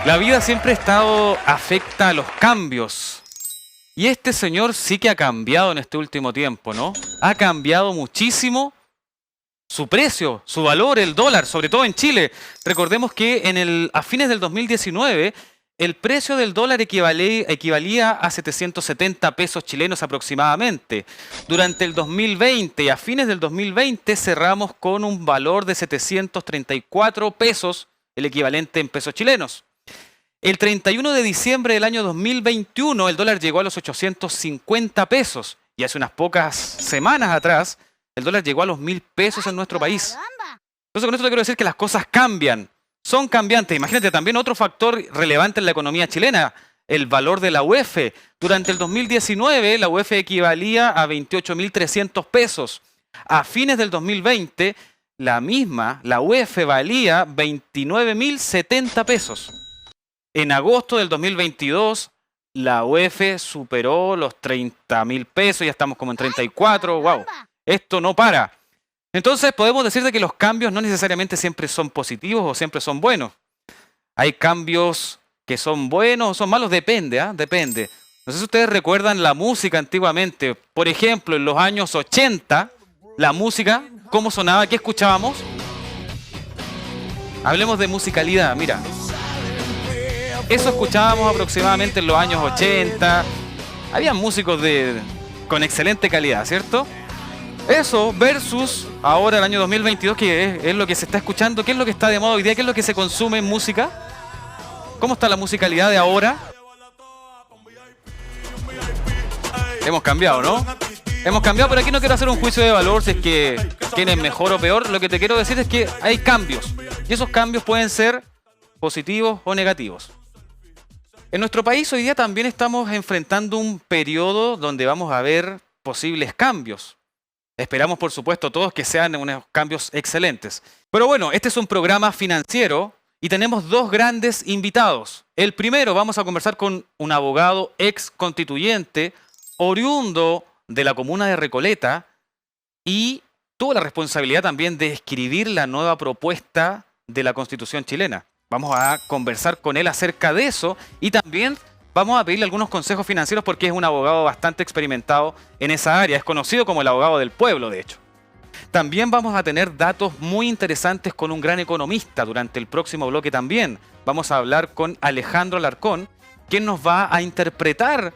La vida siempre ha estado afecta a los cambios. Y este señor sí que ha cambiado en este último tiempo, ¿no? Ha cambiado muchísimo su precio, su valor, el dólar, sobre todo en Chile. Recordemos que a fines del 2019 el precio del dólar equivalía a 770 pesos chilenos aproximadamente. Durante el 2020 y a fines del 2020 cerramos con un valor de 734 pesos, el equivalente en pesos chilenos. El 31 de diciembre del año 2021 el dólar llegó a los 850 pesos y hace unas pocas semanas atrás el dólar llegó a los 1.000 pesos en nuestro país. Entonces con esto te quiero decir que las cosas cambian, son cambiantes. Imagínate también otro factor relevante en la economía chilena, el valor de la UF. Durante el 2019 la UF equivalía a 28.300 pesos. A fines del 2020 la UF valía 29.070 pesos. En agosto del 2022, la UF superó los 30.000 pesos, ya estamos como en 34, wow, esto no para. Entonces podemos decir de que los cambios no necesariamente siempre son positivos o siempre son buenos. Hay cambios que son buenos o son malos, depende, depende. No sé si ustedes recuerdan la música antiguamente. Por ejemplo, en los años 80, la música, ¿cómo sonaba? ¿Qué escuchábamos? Hablemos de musicalidad, mira. Eso escuchábamos aproximadamente en los años 80. Había músicos con excelente calidad, ¿cierto? Eso versus ahora el año 2022, que es lo que se está escuchando. ¿Qué es lo que está de moda hoy día? ¿Qué es lo que se consume en música? ¿Cómo está la musicalidad de ahora? Hemos cambiado, ¿no? Hemos cambiado, pero aquí no quiero hacer un juicio de valor si es que quién es mejor o peor. Lo que te quiero decir es que hay cambios. Y esos cambios pueden ser positivos o negativos. En nuestro país hoy día también estamos enfrentando un periodo donde vamos a ver posibles cambios. Esperamos, por supuesto, todos que sean unos cambios excelentes. Pero bueno, este es un programa financiero y tenemos dos grandes invitados. El primero, vamos a conversar con un abogado ex constituyente, oriundo de la comuna de Recoleta, y tuvo la responsabilidad también de escribir la nueva propuesta de la Constitución chilena. Vamos a conversar con él acerca de eso y también vamos a pedirle algunos consejos financieros porque es un abogado bastante experimentado en esa área. Es conocido como el abogado del pueblo, de hecho. También vamos a tener datos muy interesantes con un gran economista durante el próximo bloque también. Vamos a hablar con Alejandro Alarcón, quien nos va a interpretar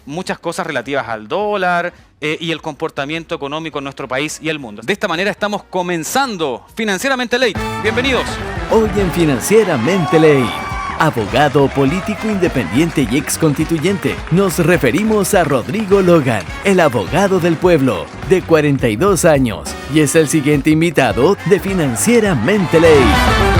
muchas cosas relativas al dólar y el comportamiento económico en nuestro país y el mundo. De esta manera estamos comenzando Financieramente Late. Bienvenidos. Hoy en Financieramente Late, abogado político independiente y ex constituyente, nos referimos a Rodrigo Logan, el abogado del pueblo, de 42 años, y es el siguiente invitado de Financieramente Late.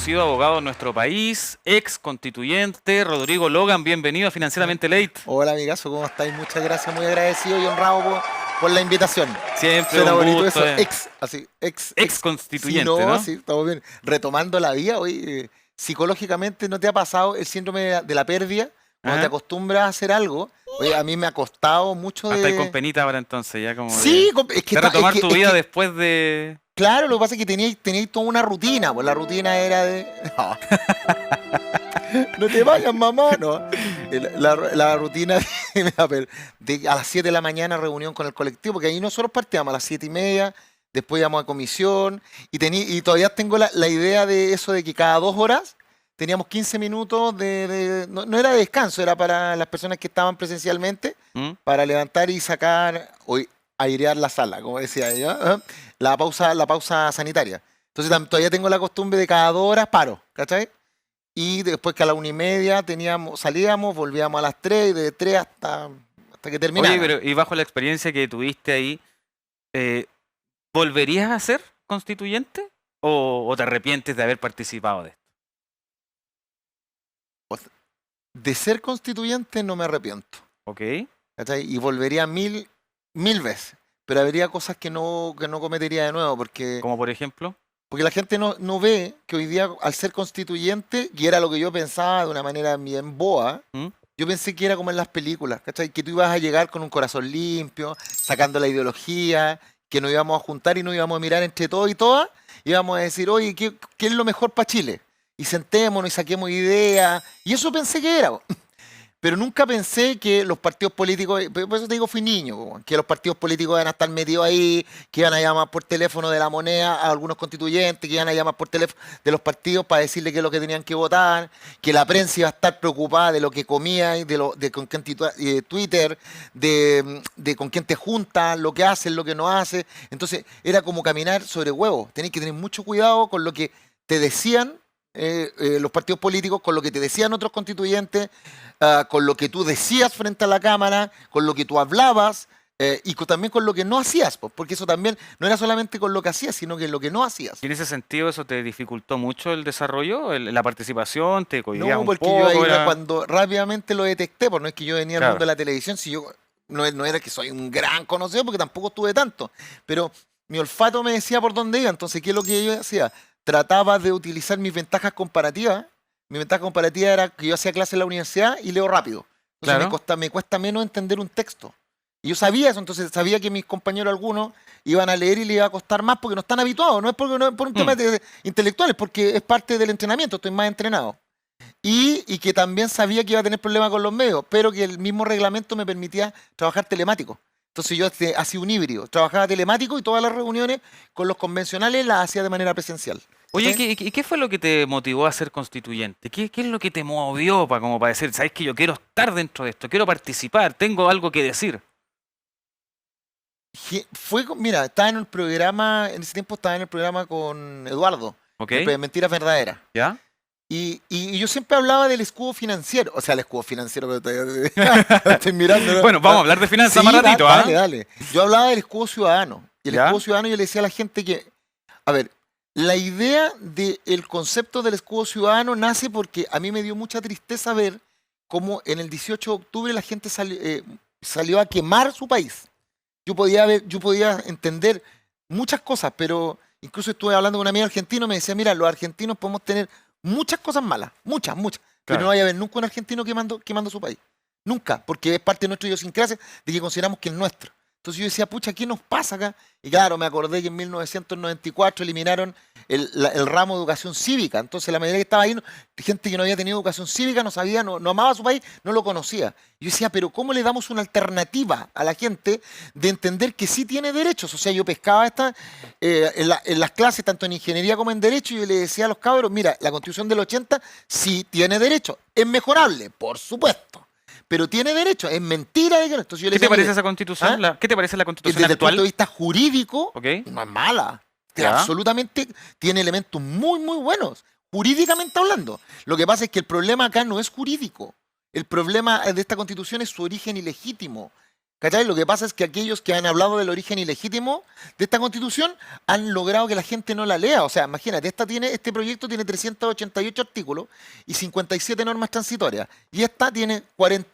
Abogado en nuestro país, ex constituyente, Rodrigo Logan, bienvenido a Financieramente Late. Hola amigazo, ¿cómo estáis? Muchas gracias, muy agradecido y honrado por la invitación. Siempre suena un bonito gusto, eso, ex constituyente, sí, ¿no? Sí, estamos bien. Retomando la vida, hoy psicológicamente ¿no te ha pasado el síndrome de la pérdida? Cuando te acostumbras a hacer algo, oye, a mí me ha costado mucho Hasta con penita ahora entonces, ya como sí, es que de retomar tu vida después de... Claro, lo que pasa es que teníais toda una rutina, pues la rutina era de... No te vayas, mamá, no. La rutina a las 7 de la mañana reunión con el colectivo, porque ahí nosotros partíamos a las 7:30, después íbamos a comisión, y todavía tengo la idea de eso de que cada 2 horas teníamos 15 minutos no era de descanso, era para las personas que estaban presencialmente, para levantar y sacar, airear la sala, como decía ella, la pausa sanitaria. Entonces todavía tengo la costumbre de cada 2 horas paro, ¿cachai? Y después que a la 1:30 salíamos, volvíamos a las 3, y de 3 hasta que terminara. Oye, pero y bajo la experiencia que tuviste ahí, ¿volverías a ser constituyente? o te arrepientes de haber participado de esto? De ser constituyente no me arrepiento. ¿Ok? ¿Cachai? Y volvería mil veces. Pero habría cosas que no cometería de nuevo, porque Como por ejemplo. la gente no ve que hoy día, al ser constituyente, y era lo que yo pensaba de una manera bien boa, ¿Mm? yo pensé que era como en las películas, ¿cachai? Que tú ibas a llegar con un corazón limpio, sacando la ideología, que nos íbamos a juntar y nos íbamos a mirar entre todos y todas, y íbamos a decir, oye, ¿qué es lo mejor para Chile? Y sentémonos y saquemos ideas, y eso pensé que era. Pero nunca pensé que los partidos políticos, por eso te digo, fui niño, po, que los partidos políticos iban a estar metidos ahí, que iban a llamar por teléfono de la moneda a algunos constituyentes, que iban a llamar por teléfono de los partidos para decirle qué es lo que tenían que votar, que la prensa iba a estar preocupada de lo que comía, y de con quién Twitter, de con quién te juntas, lo que haces, lo que no haces. Entonces era como caminar sobre huevos. Tenías que tener mucho cuidado con lo que te decían los partidos políticos, con lo que te decían otros constituyentes, con lo que tú decías frente a la Cámara, con lo que tú hablabas y también con lo que no hacías, porque eso también no era solamente con lo que hacías, sino que lo que no hacías. ¿Y en ese sentido eso te dificultó mucho el desarrollo, la participación? ¿Te cohibías No, un porque poco? yo ahí Era- cuando rápidamente lo detecté, porque no es que yo venía al Claro. mundo de la televisión, si yo no era que soy un gran conocedor, porque tampoco estuve tanto, pero mi olfato me decía por dónde iba, entonces, ¿qué es lo que yo hacía? Trataba de utilizar mis ventajas comparativas. Mi ventaja comparativa era que yo hacía clase en la universidad y leo rápido. Entonces Claro. me cuesta menos entender un texto. Y yo sabía eso, entonces sabía que mis compañeros algunos iban a leer y les iba a costar más porque no están habituados. No es por un tema intelectual, es porque es parte del entrenamiento, estoy más entrenado. Y que también sabía que iba a tener problemas con los medios, pero que el mismo reglamento me permitía trabajar telemático. Entonces yo hacía un híbrido, trabajaba telemático y todas las reuniones con los convencionales las hacía de manera presencial. Oye, ¿Cachai? ¿qué fue lo que te motivó a ser constituyente? ¿Qué es lo que te movió como para decir, sabes que yo quiero estar dentro de esto, quiero participar, tengo algo que decir? Mira, estaba en el programa, en ese tiempo estaba en el programa con Eduardo, ¿Ok? de Mentiras Verdaderas. ¿Ya? Y yo siempre hablaba del escudo financiero, o sea, el escudo financiero, pero todavía estoy mirando, ¿no? Bueno, vamos a hablar de finanzas Sí, más ratito, ¿ah? dale. Yo hablaba del escudo ciudadano. Y el ¿Ya? escudo ciudadano yo le decía a la gente que, a ver, la idea del concepto del escudo ciudadano nace porque a mí me dio mucha tristeza ver cómo en el 18 de octubre la gente salió a quemar su país. Yo podía entender muchas cosas, pero incluso estuve hablando con un amigo argentino, me decía, mira, los argentinos podemos tener muchas cosas malas, muchas, pero Claro. no vaya a haber nunca un argentino quemando su país. Nunca, porque es parte de nuestra idiosincrasia de que consideramos que es nuestro. Entonces yo decía, pucha, ¿qué nos pasa acá? Y claro, me acordé que en 1994 eliminaron el ramo de educación cívica. Entonces la mayoría que estaba ahí, gente que no había tenido educación cívica, no sabía, no amaba su país, no lo conocía. Y yo decía, pero ¿cómo le damos una alternativa a la gente de entender que sí tiene derechos? O sea, yo pescaba en las clases, tanto en ingeniería como en derecho, y yo le decía a los cabros, mira, la Constitución del 80 sí tiene derechos. Es mejorable, por supuesto. Pero tiene derecho, es mentira de que no. Entonces yo le ¿Qué te decía, parece mire, esa constitución? ¿ah? ¿Qué te parece la constitución desde el punto de actual? vista jurídico, ¿Ok? no es mala. Ya. Absolutamente tiene elementos muy, muy buenos, jurídicamente hablando. Lo que pasa es que el problema acá no es jurídico. El problema de esta constitución es su origen ilegítimo. ¿Cachai? Lo que pasa es que aquellos que han hablado del origen ilegítimo de esta constitución han logrado que la gente no la lea. O sea, imagínate, este proyecto tiene 388 artículos y 57 normas transitorias. Y esta tiene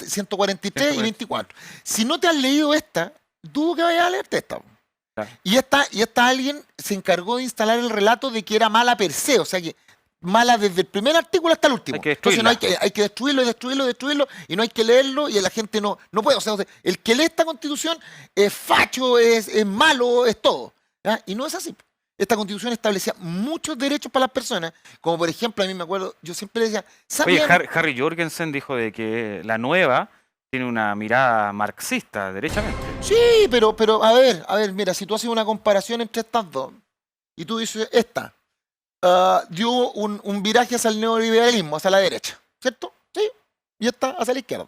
143 y 24. Si no te has leído esta, dudo que vayas a leerte esta. Claro. Y esta alguien se encargó de instalar el relato de que era mala per se, o sea que mala desde el primer artículo hasta el último. Hay que Entonces destruirla. hay que destruirlo y no hay que leerlo y la gente no puede. O sea, el que lee esta constitución es facho, es malo, es todo. ¿Ya? Y no es así. Esta constitución establecía muchos derechos para las personas, como por ejemplo, a mí me acuerdo, yo siempre decía, Oye, ¿sabían? Harry Jorgensen dijo de que la nueva tiene una mirada marxista, derechamente. Sí, pero a ver, mira, si tú haces una comparación entre estas dos y tú dices, esta dio un viraje hacia el neoliberalismo, hacia la derecha, ¿cierto? Sí, y esta hacia la izquierda.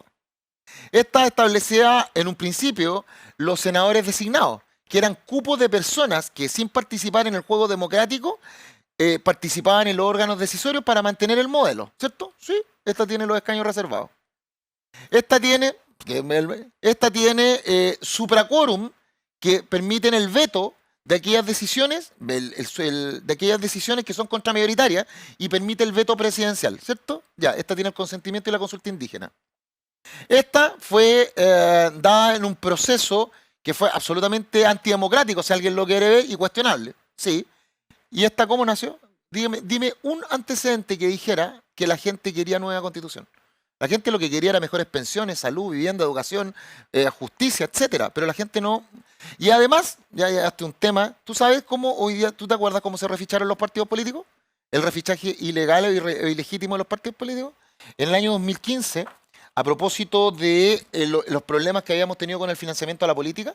Esta establecía en un principio los senadores designados, que eran cupos de personas que sin participar en el juego democrático participaban en los órganos decisorios para mantener el modelo, ¿cierto? Sí, esta tiene los escaños reservados. Esta tiene supraquórum que permiten el veto de aquellas decisiones, de aquellas decisiones que son contramayoritarias y permite el veto presidencial, ¿cierto? Ya, esta tiene el consentimiento y la consulta indígena. Esta fue dada en un proceso que fue absolutamente antidemocrático, si alguien lo quiere ver, y cuestionable. Sí. ¿Y esta cómo nació? Dime un antecedente que dijera que la gente quería nueva constitución. La gente lo que quería era mejores pensiones, salud, vivienda, educación, justicia, etcétera. Pero la gente no. Y además, ya hasta un tema, ¿tú sabes cómo hoy día, tú te acuerdas cómo se reficharon los partidos políticos? El refichaje ilegal e ilegítimo de los partidos políticos. En el año 2015, a propósito de los problemas que habíamos tenido con el financiamiento a la política,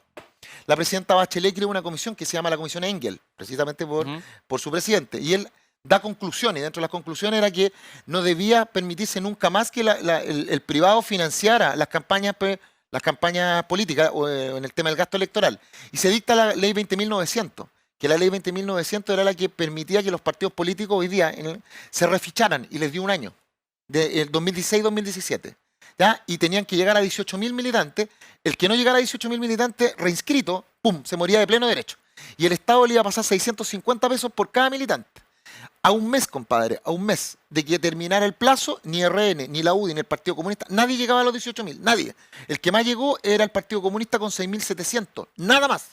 la presidenta Bachelet creó una comisión que se llama la Comisión Engel, precisamente por su presidente. Y él da conclusiones, y dentro de las conclusiones era que no debía permitirse nunca más que el privado financiara las campañas políticas o en el tema del gasto electoral. Y se dicta la ley 20.900, que la ley 20.900 era la que permitía que los partidos políticos hoy día se reficharan y les dio un año, de 2016-2017. ¿Ya? Y tenían que llegar a 18.000 militantes. El que no llegara a 18.000 militantes reinscrito, ¡pum!, se moría de pleno derecho. Y el Estado le iba a pasar 650 pesos por cada militante. A un mes, compadre, a un mes de que terminara el plazo, ni RN, ni la UDI, ni el Partido Comunista, nadie llegaba a los 18.000, nadie. El que más llegó era el Partido Comunista con 6.700, nada más.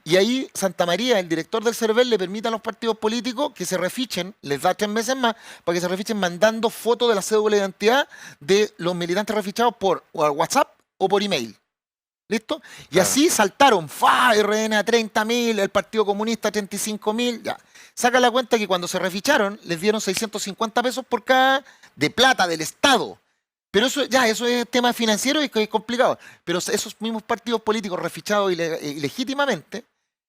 Y ahí Santa María, el director del CERVEL, le permite a los partidos políticos que se refichen, les da 3 meses más, para que se refichen mandando fotos de la cédula de identidad de los militantes refichados por WhatsApp o por email. ¿Listo? Y Claro. así saltaron, RN a 30.000, el Partido Comunista a 35.000, ya. Saca la cuenta que cuando se reficharon, les dieron 650 pesos por cada de plata del Estado. Pero eso es tema financiero y que es complicado. Pero esos mismos partidos políticos refichados ilegítimamente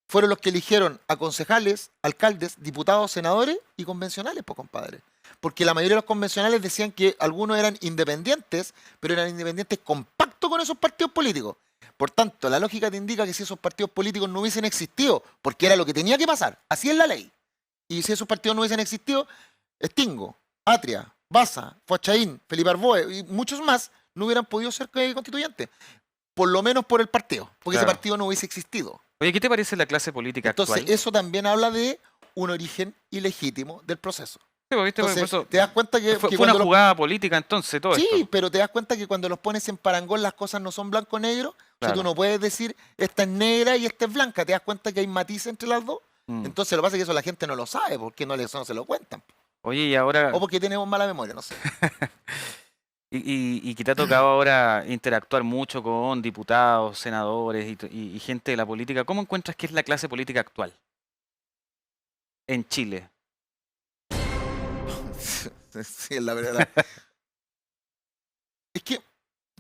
fueron los que eligieron a concejales, alcaldes, diputados, senadores y convencionales, pues, compadre. Porque la mayoría de los convencionales decían que algunos eran independientes, pero eran independientes compactos con esos partidos políticos. Por tanto, la lógica te indica que si esos partidos políticos no hubiesen existido, porque era lo que tenía que pasar, así es la ley. Y si esos partidos no hubiesen existido, Stingo, Atria, Baza, Fuachaín, Felipe Arboe y muchos más no hubieran podido ser constituyentes. Por lo menos por el partido, porque Claro. ese partido no hubiese existido. Oye, ¿qué te parece la clase política Entonces, actual? eso también habla de un origen ilegítimo del proceso. Sí, pues, ¿viste? Por Entonces, eso te das cuenta que, fue que una cuando los jugada política entonces todo Sí, esto. pero te das cuenta que cuando los pones en parangón las cosas no son blanco-negro. Claro. Si tú no puedes decir esta es negra y esta es blanca, te das cuenta que hay matices entre las dos. Mm. Entonces lo que pasa es que eso la gente no lo sabe porque no se lo cuentan. Oye, y ahora, O porque tenemos mala memoria, no sé. y que te ha tocado ahora interactuar mucho con diputados, senadores y gente de la política, ¿cómo encuentras que es la clase política actual en Chile? Sí, es la verdad. Es que,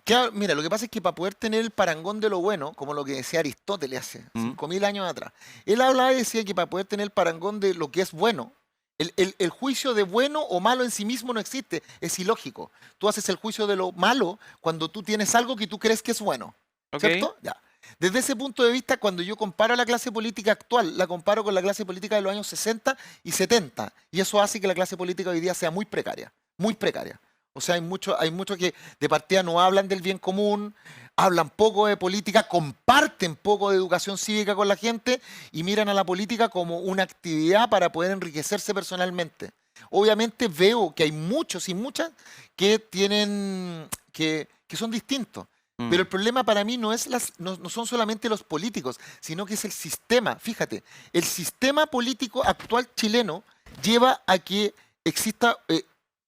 claro, mira, lo que pasa es que para poder tener el parangón de lo bueno, como lo que decía Aristóteles hace 5.000 años atrás, él hablaba y decía que para poder tener el parangón de lo que es bueno, el juicio de bueno o malo en sí mismo no existe, es ilógico. Tú haces el juicio de lo malo cuando tú tienes algo que tú crees que es bueno, Ok. ¿cierto? Ya. Desde ese punto de vista, cuando yo comparo a la clase política actual, la comparo con la clase política de los años 60 y 70, y eso hace que la clase política hoy día sea muy precaria, muy precaria. O sea, hay muchos que de partida no hablan del bien común, hablan poco de política, comparten poco de educación cívica con la gente y miran a la política como una actividad para poder enriquecerse personalmente. Obviamente veo que hay muchos y muchas que son distintos. Mm. Pero el problema para mí no son solamente los políticos, sino que es el sistema. Fíjate, el sistema político actual chileno lleva a que exista,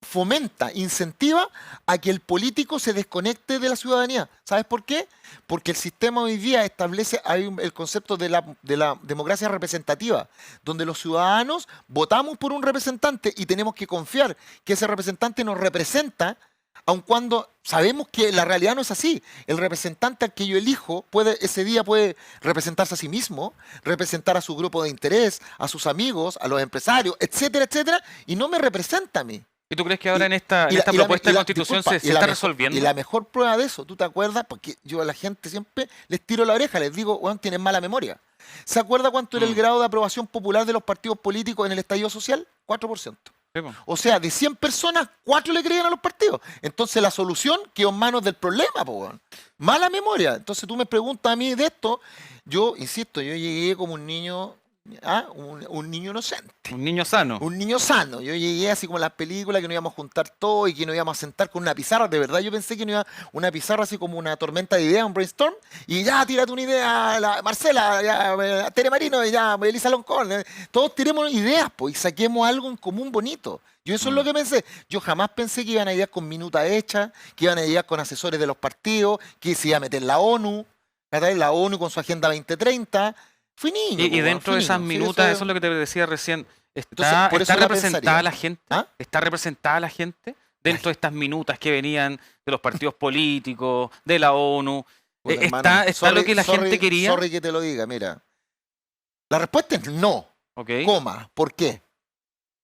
fomenta, incentiva a que el político se desconecte de la ciudadanía. ¿Sabes por qué? Porque el sistema hoy día establece el concepto de la democracia representativa, donde los ciudadanos votamos por un representante y tenemos que confiar que ese representante nos representa, aun cuando sabemos que la realidad no es así. El representante al que yo elijo ese día puede representarse a sí mismo, representar a su grupo de interés, a sus amigos, a los empresarios, etcétera, etcétera, y no me representa a mí. ¿Y tú crees que ahora en esta Y la- propuesta de y la- constitución disculpa, se y la está mejor- resolviendo? Y la mejor prueba de eso, ¿tú te acuerdas? Porque yo a la gente siempre les tiro la oreja, les digo, bueno, tienen mala memoria. ¿Se acuerda cuánto era el grado de aprobación popular de los partidos políticos en el estallido social? 4%. Sí, po. O sea, de 100 personas, 4 le creían a los partidos. Entonces la solución quedó en manos del problema, po, weón. Mala memoria. Entonces tú me preguntas a mí de esto, yo, insisto, yo llegué como un niño un niño inocente. Un niño sano. Un niño sano. Yo llegué así como en las películas que nos íbamos a juntar todo y que nos íbamos a sentar con una pizarra. De verdad, yo pensé que no iba una pizarra así como una tormenta de ideas, un brainstorm. Y ya, tírate una idea, Marcela, ya, Tere Marino, ya, Elisa Loncón. Todos tiremos ideas, pues, y saquemos algo en común bonito. Yo eso es lo que pensé. Yo jamás pensé que iban a llegar con minuta hecha, que iban a llegar con asesores de los partidos, que se iba a meter la ONU, ¿verdad? La ONU con su Agenda 2030. Fui niño. Y dentro de esas minutas, eso es lo que te decía recién, ¿está por eso está la representada pensaría. la gente? ¿Ah? ¿Está representada la gente dentro de estas minutas que venían de los partidos políticos, de la ONU? Bueno, ¿Está hermano, lo que la gente quería? Sorry que te lo diga, mira. La respuesta es no, Ok. coma. ¿Por qué?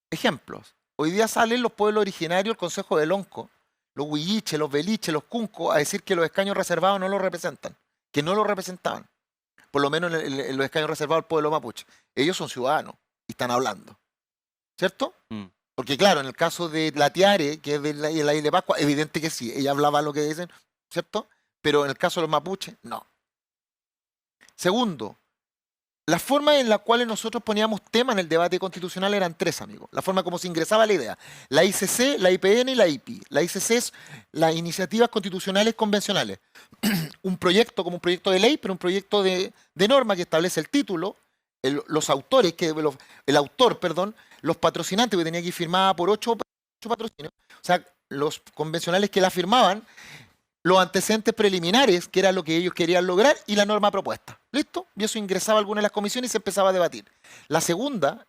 Ejemplos. Hoy día salen los pueblos originarios, el Consejo del Lonco, los huilliches, los beliches, los cuncos, a decir que los escaños reservados no los representan, que no los representaban. Por lo menos en los escaños reservados del pueblo mapuche. Ellos son ciudadanos y están hablando. ¿Cierto? Mm. Porque claro, en el caso de la Tiare, que es de la isla de Pascua, evidente que sí, ella hablaba lo que dicen, ¿cierto? Pero en el caso de los mapuches, no. Segundo, la forma en la cual nosotros poníamos tema en el debate constitucional eran tres, amigos. La forma como se ingresaba la idea. La ICC, la IPN y la IPI. La ICC es las iniciativas constitucionales convencionales. Un proyecto como un proyecto de ley, pero un proyecto de norma que establece el título, los autores, el autor, perdón, los patrocinantes, que tenía que ir firmada por 8 patrocinios. O sea, los convencionales que la firmaban, los antecedentes preliminares, que era lo que ellos querían lograr, y la norma propuesta. ¿Listo? Y eso ingresaba a alguna de las comisiones y se empezaba a debatir. La segunda,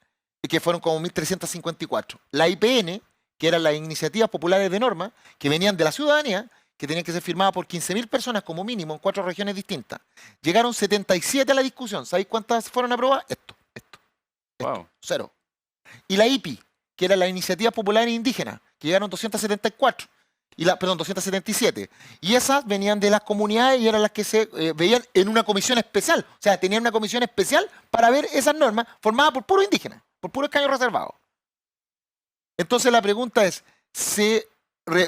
que fueron como 1354. La IPN, que eran las iniciativas populares de norma, que venían de la ciudadanía, que tenían que ser firmadas por 15.000 personas como mínimo en 4 regiones distintas. Llegaron 77 a la discusión. ¿Sabéis cuántas fueron aprobadas? Esto. Wow. 0. Y la IPI, que era la Iniciativa Popular Indígena, que llegaron 274. Perdón, 277. Y esas venían de las comunidades y eran las que se veían en una comisión especial. O sea, tenían una comisión especial para ver esas normas formadas por puro indígena, por puro escaño reservado. Entonces la pregunta es, ¿se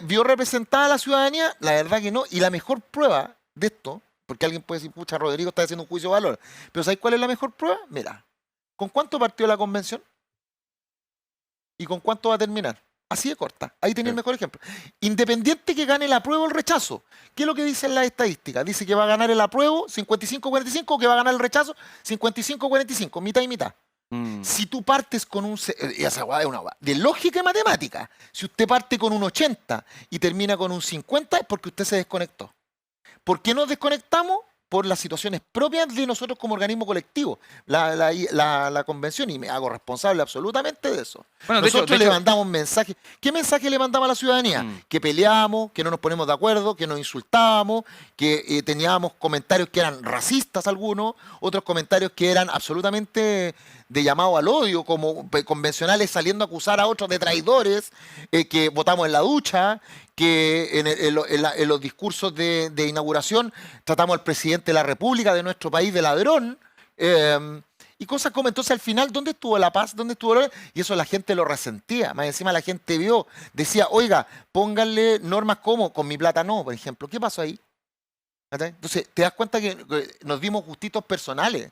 vio representada la ciudadanía? La verdad que no. Y la mejor prueba de esto, porque alguien puede decir, pucha, Rodrigo está haciendo un juicio de valor. Pero ¿sabes cuál es la mejor prueba? Mira, ¿con cuánto partió la convención? ¿Y con cuánto va a terminar? Así de corta. Ahí tenía el mejor ejemplo. Independiente que gane el apruebo o el rechazo. ¿Qué es lo que dicen las estadísticas? Dice que va a ganar el apruebo 55-45 o que va a ganar el rechazo 55-45, mitad y mitad. Si tú partes con esa guada es una guada de lógica y matemática. Si usted parte con un 80 y termina con un 50 es porque usted se desconectó. ¿Por qué nos desconectamos? Por las situaciones propias de nosotros como organismo colectivo, la convención, y me hago responsable absolutamente de eso. Bueno, nosotros le mandamos mensajes. ¿Qué mensaje le mandamos a la ciudadanía? Que peleábamos, que no nos ponemos de acuerdo, que nos insultábamos, que teníamos comentarios que eran racistas algunos, otros comentarios que eran absolutamente de llamado al odio, como convencionales saliendo a acusar a otros de traidores, que votamos en la ducha, que en los discursos de inauguración tratamos al presidente de la República de nuestro país de ladrón, y cosas como, entonces al final, ¿dónde estuvo la paz? ¿Dónde estuvo el orden? Y eso la gente lo resentía, más encima la gente vio, decía, oiga, pónganle normas como con mi plata no, por ejemplo. ¿Qué pasó ahí? Entonces te das cuenta que nos dimos gustitos personales.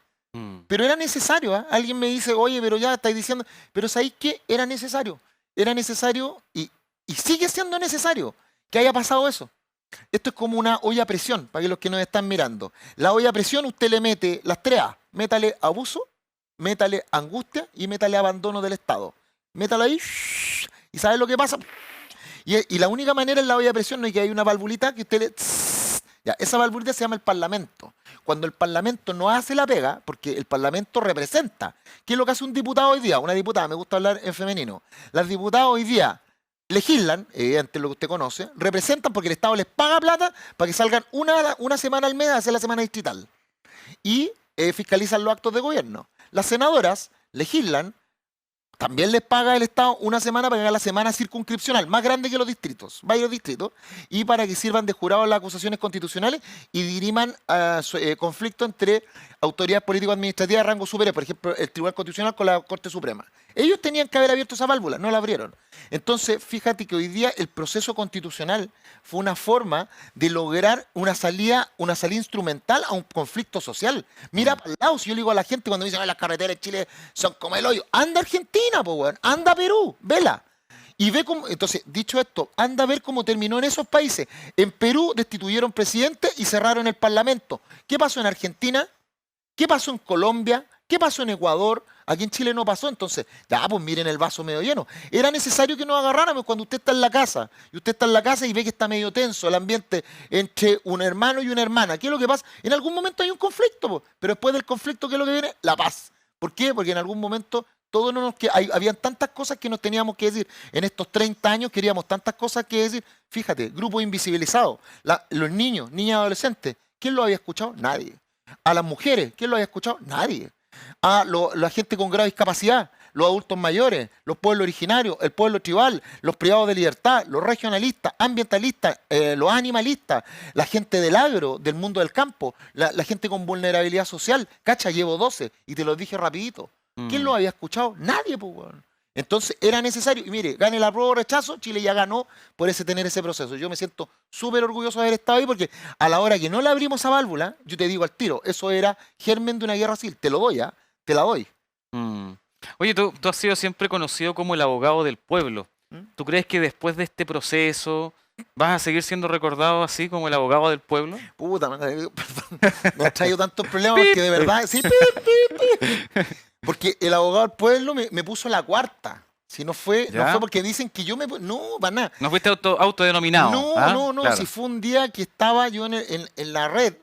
Pero era necesario, ¿eh? Alguien me dice, oye, pero ya estáis diciendo, pero ¿sabéis qué? Era necesario y sigue siendo necesario que haya pasado eso. Esto es como una olla a presión, para que los que nos están mirando. La olla a presión usted le mete las 3 A, métale abuso, métale angustia y métale abandono del Estado. Métalo ahí y ¿sabe lo que pasa? Y la única manera en la olla a presión no es que hay una valvulita que usted le... Ya, esa valvulita se llama el Parlamento. Cuando el Parlamento no hace la pega, porque el Parlamento representa. ¿Qué es lo que hace un diputado hoy día? Una diputada, me gusta hablar en femenino. Las diputadas hoy día legislan, evidente lo que usted conoce, representan porque el Estado les paga plata para que salgan una semana al mes a hacer la semana distrital. Y fiscalizan los actos de gobierno. Las senadoras legislan también les paga el Estado una semana para que hagan la semana circunscripcional, más grande que los distritos, varios distritos, y para que sirvan de jurado en las acusaciones constitucionales y diriman conflicto entre autoridades político-administrativas de rango superior, por ejemplo, el Tribunal Constitucional con la Corte Suprema. Ellos tenían que haber abierto esa válvula, no la abrieron. Entonces, fíjate que hoy día el proceso constitucional fue una forma de lograr una salida instrumental a un conflicto social. Mira para el lado, si yo le digo a la gente cuando me dicen las carreteras de Chile son como el hoyo, anda a Argentina, po, weón, anda a Perú, vela. Y ve cómo, entonces, dicho esto, anda a ver cómo terminó en esos países. En Perú destituyeron presidente y cerraron el parlamento. ¿Qué pasó en Argentina? ¿Qué pasó en Colombia? ¿Qué pasó en Ecuador? Aquí en Chile no pasó, entonces, ya, pues miren el vaso medio lleno. Era necesario que nos agarráramos cuando usted está en la casa, y ve que está medio tenso el ambiente entre un hermano y una hermana. ¿Qué es lo que pasa? En algún momento hay un conflicto, po, pero después del conflicto, ¿qué es lo que viene? La paz. ¿Por qué? Porque en algún momento todos no nos habían tantas cosas que nos teníamos que decir. En estos 30 años queríamos tantas cosas que decir. Fíjate, grupos invisibilizados, los niños, niñas y adolescentes, ¿quién lo había escuchado? Nadie. A las mujeres, ¿quién lo había escuchado? Nadie. A la gente con grave discapacidad, los adultos mayores, los pueblos originarios, el pueblo tribal, los privados de libertad, los regionalistas, ambientalistas, los animalistas, la gente del agro, del mundo del campo, la gente con vulnerabilidad social. Cacha, llevo 12 y te lo dije rapidito. ¿Quién lo había escuchado? Nadie, pues, weón. Entonces era necesario, y mire, gane el apruebo o rechazo, Chile ya ganó por tener ese proceso. Yo me siento súper orgulloso de haber estado ahí porque a la hora que no le abrimos esa válvula, yo te digo al tiro, eso era germen de una guerra civil. Te lo doy, ¿ah? Te la doy. Oye, tú has sido siempre conocido como el abogado del pueblo. ¿Tú crees que después de este proceso vas a seguir siendo recordado así como el abogado del pueblo? Puta, perdón, me ha traído tantos problemas que de verdad... Sí, porque el abogado del pueblo me puso la cuarta. Si no fue, no fue porque dicen que yo me... No, para nada. ¿No fuiste autodenominado? No, Claro. Si fue un día que estaba yo en la red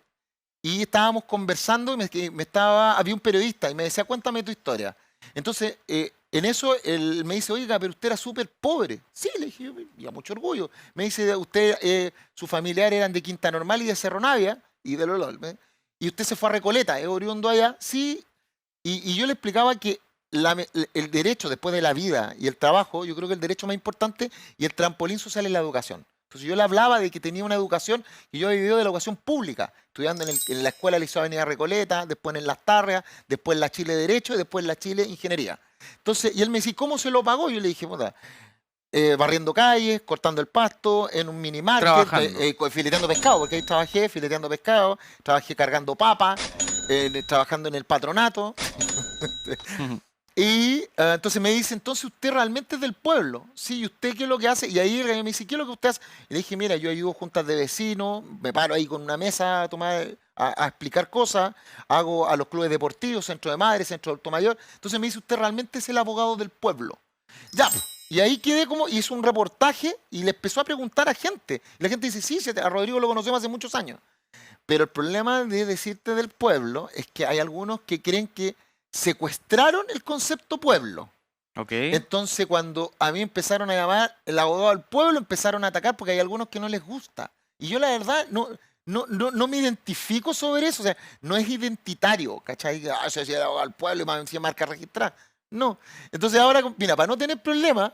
y estábamos conversando y había un periodista y me decía, cuéntame tu historia. Entonces, en eso él me dice, oiga, pero usted era súper pobre. Sí, le dije, yo, a mucho orgullo. Me dice, usted, sus familiares eran de Quinta Normal y de Cerro Navia y de Lolol. Y usted se fue a Recoleta, ¿es oriundo allá? Sí. Y yo le explicaba que el derecho después de la vida y el trabajo, yo creo que el derecho más importante y el trampolín social es la educación. Entonces yo le hablaba de que tenía una educación, que yo había vivido de la educación pública, estudiando en la Escuela Liceo Avenida Recoleta, después en Las Tarrias, después en la Chile Derecho y después en la Chile Ingeniería. Entonces, y él me decía, ¿cómo se lo pagó? Yo le dije, puta, barriendo calles, cortando el pasto, en un mini market, fileteando pescado, porque ahí trabajé fileteando pescado, trabajé cargando papas, trabajando en el patronato. Y entonces me dice, entonces usted realmente es del pueblo. Sí, ¿y usted qué es lo que hace? Y ahí me dice, ¿qué es lo que usted hace? Y le dije, mira, yo ayudo juntas de vecinos, me paro ahí con una mesa a explicar cosas, hago a los clubes deportivos, centro de madres, centro de adulto mayor. Entonces me dice, usted realmente es el abogado del pueblo. Ya, y ahí quedé como, hizo un reportaje y le empezó a preguntar a gente. Y la gente dice, sí, a Rodrigo lo conocemos hace muchos años. Pero el problema de decirte del pueblo es que hay algunos que creen que secuestraron el concepto pueblo. Okay. Entonces, cuando a mí empezaron a llamar el abogado del pueblo, empezaron a atacar porque hay algunos que no les gusta. Y yo, la verdad, no me identifico sobre eso. O sea, no es identitario, ¿cachai? Yo soy el abogado del pueblo y me decía marca registrada. No. Entonces, ahora, mira, para no tener problema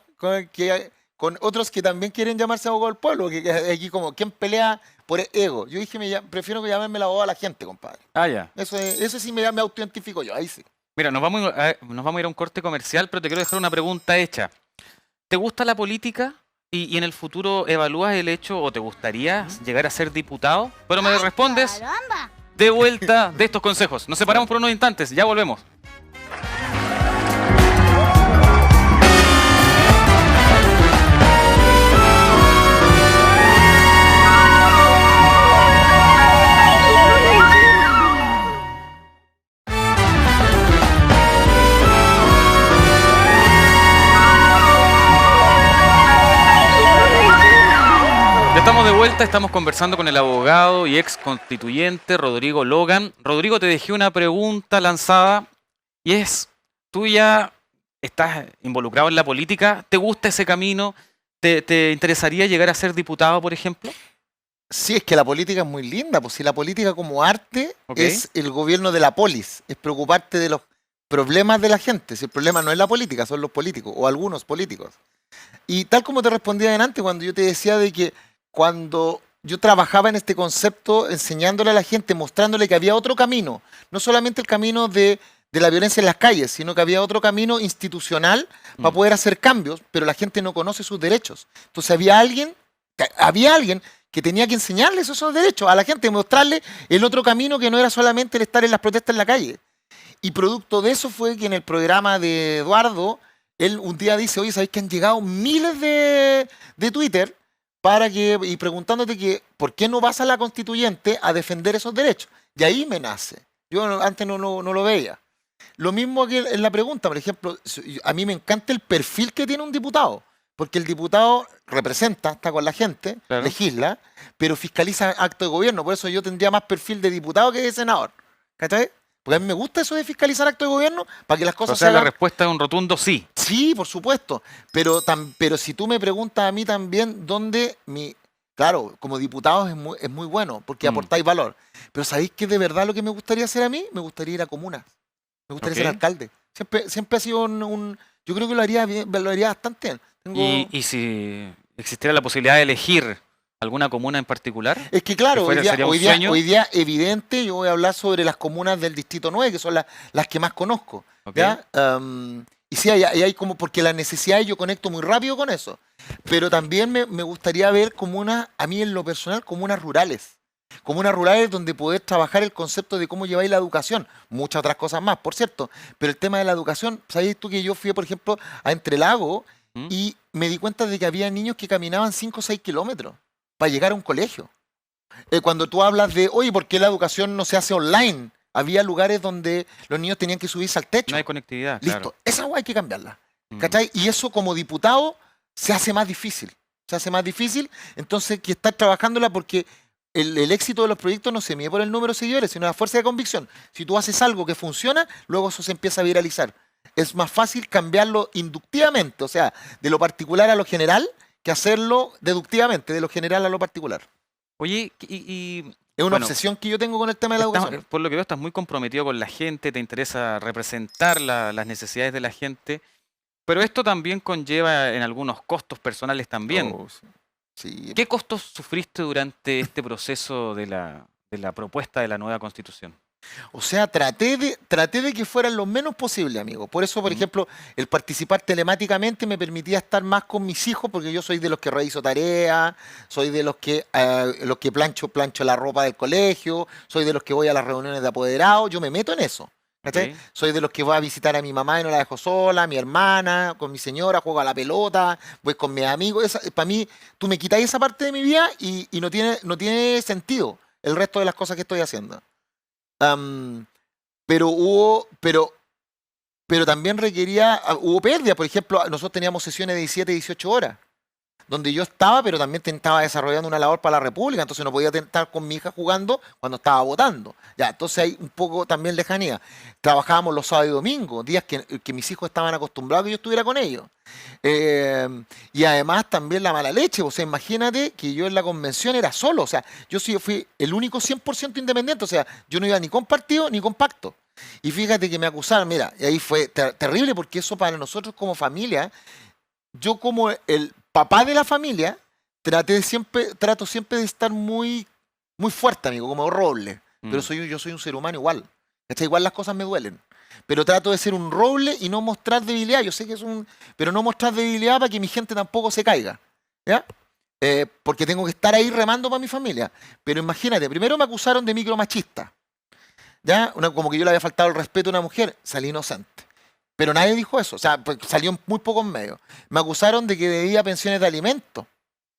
con otros que también quieren llamarse abogado del pueblo, que aquí como, ¿quién pelea por el ego? Yo dije, prefiero que llamarme el abogado a la gente, compadre. Ya. Eso sí me autoidentifico yo, ahí sí. Mira, nos vamos a ir a un corte comercial, pero te quiero dejar una pregunta hecha. ¿Te gusta la política y en el futuro evalúas el hecho o te gustaría llegar a ser diputado? Pero me respondes de vuelta de estos consejos. Nos separamos por unos instantes, ya volvemos. Estamos de vuelta, estamos conversando con el abogado y ex constituyente Rodrigo Logan. Rodrigo, te dejé una pregunta lanzada y es, tú ya estás involucrado en la política, ¿te gusta ese camino? ¿Te interesaría llegar a ser diputado, por ejemplo? Sí, es que la política es muy linda, pues si la política como arte es el gobierno de la polis, es preocuparte de los problemas de la gente. Si el problema no es la política, son los políticos o algunos políticos. Y tal como te respondía antes, cuando yo te decía de que cuando yo trabajaba en este concepto, enseñándole a la gente, mostrándole que había otro camino, no solamente el camino de la violencia en las calles, sino que había otro camino institucional para poder hacer cambios, pero la gente no conoce sus derechos. Entonces había alguien que tenía que enseñarles esos derechos a la gente, mostrarle el otro camino que no era solamente el estar en las protestas en la calle. Y producto de eso fue que en el programa de Eduardo, él un día dice, oye, ¿sabéis que han llegado miles de Twitter y preguntándote que por qué no vas a la constituyente a defender esos derechos? Y ahí me nace. Yo antes no lo veía. Lo mismo que en la pregunta, por ejemplo, a mí me encanta el perfil que tiene un diputado, porque el diputado representa, está con la gente, Claro. legisla, pero fiscaliza actos de gobierno. Por eso yo tendría más perfil de diputado que de senador. ¿Cachai? Porque a mí me gusta eso de fiscalizar actos de gobierno para que las O cosas sea, se la hagan. respuesta es un rotundo sí. Sí, por supuesto. Pero si tú me preguntas a mí también dónde Claro, como diputado es muy bueno porque aportáis valor. Pero ¿sabéis qué de verdad lo que me gustaría hacer a mí? Me gustaría ir a comunas. Me gustaría ser Ok. alcalde. Siempre ha sido yo creo que lo haría bien, lo haría bastante bien. Y si existiera la posibilidad de elegir alguna comuna en particular, Es que claro, que sería un sueño. hoy día evidente, yo voy a hablar sobre las comunas del Distrito 9, que son las que más conozco. Ok. ¿Ya? Y sí, hay como, porque las necesidades yo conecto muy rápido con eso. Pero también me gustaría ver comunas, a mí en lo personal, comunas rurales. Comunas rurales donde poder trabajar el concepto de cómo lleváis la educación. Muchas otras cosas más, por cierto. Pero el tema de la educación, ¿sabes tú que yo fui, por ejemplo, a Entrelago ¿Mm? y me di cuenta de que había niños que caminaban 5 o 6 kilómetros para llegar a un colegio? Cuando tú hablas de, oye, ¿por qué la educación no se hace online? Había lugares donde los niños tenían que subirse al techo. No hay conectividad, Listo, claro. esa hueá hay que cambiarla. Mm. ¿Cachai? Y eso como diputado se hace más difícil. Se hace más difícil, entonces que estar trabajándola porque el éxito de los proyectos no se mide por el número de seguidores, sino la fuerza de convicción. Si tú haces algo que funciona, luego eso se empieza a viralizar. Es más fácil cambiarlo inductivamente, o sea, de lo particular a lo general, que hacerlo deductivamente, de lo general a lo particular. Oye, y Es una bueno, obsesión que yo tengo con el tema de la educación. por lo que veo, estás muy comprometido con la gente, te interesa representar las necesidades de la gente, pero esto también conlleva en algunos costos personales también. Oh, sí. Sí. ¿Qué costos sufriste durante este proceso de la propuesta de la nueva constitución? O sea, traté de que fueran lo menos posible, amigo. Por eso, por Mm. ejemplo, el participar telemáticamente me permitía estar más con mis hijos, porque yo soy de los que reviso tareas, soy de los que plancho la ropa del colegio, soy de los que voy a las reuniones de apoderados, yo me meto en eso. ¿Cachai? Ok. Soy de los que voy a visitar a mi mamá y no la dejo sola, a mi hermana, con mi señora, juego a la pelota, voy con mis amigos. Para mí, tú me quitas esa parte de mi vida y no tiene sentido el resto de las cosas que estoy haciendo. Am, pero también hubo pérdida. Por ejemplo, nosotros teníamos sesiones de 17, 18 horas, donde yo estaba, pero también estaba desarrollando una labor para la República, entonces no podía estar con mi hija jugando cuando estaba votando. Ya, entonces hay un poco también lejanía. Trabajábamos los sábados y domingos, días que mis hijos estaban acostumbrados a que yo estuviera con ellos. Y además también la mala leche. O sea, imagínate que yo en la convención era solo. O sea, yo fui el único 100% independiente. O sea, yo no iba ni con partido ni con pacto. Y fíjate que me acusaron, mira, y ahí fue terrible porque eso para nosotros como familia, yo como el papá de la familia, trato siempre de estar muy, muy fuerte, amigo, como roble. Pero Mm. yo soy un ser humano igual. ¿Cachai? Igual las cosas me duelen. Pero trato de ser un roble y no mostrar debilidad. Yo sé que pero no mostrar debilidad para que mi gente tampoco se caiga. ¿Ya? Porque tengo que estar ahí remando para mi familia. Pero imagínate, primero me acusaron de micromachista. ¿Ya? Como que yo le había faltado el respeto a una mujer, salí inocente. Pero nadie dijo eso, o sea, pues, salió en muy pocos medios. Me acusaron de que debía pensiones de alimentos,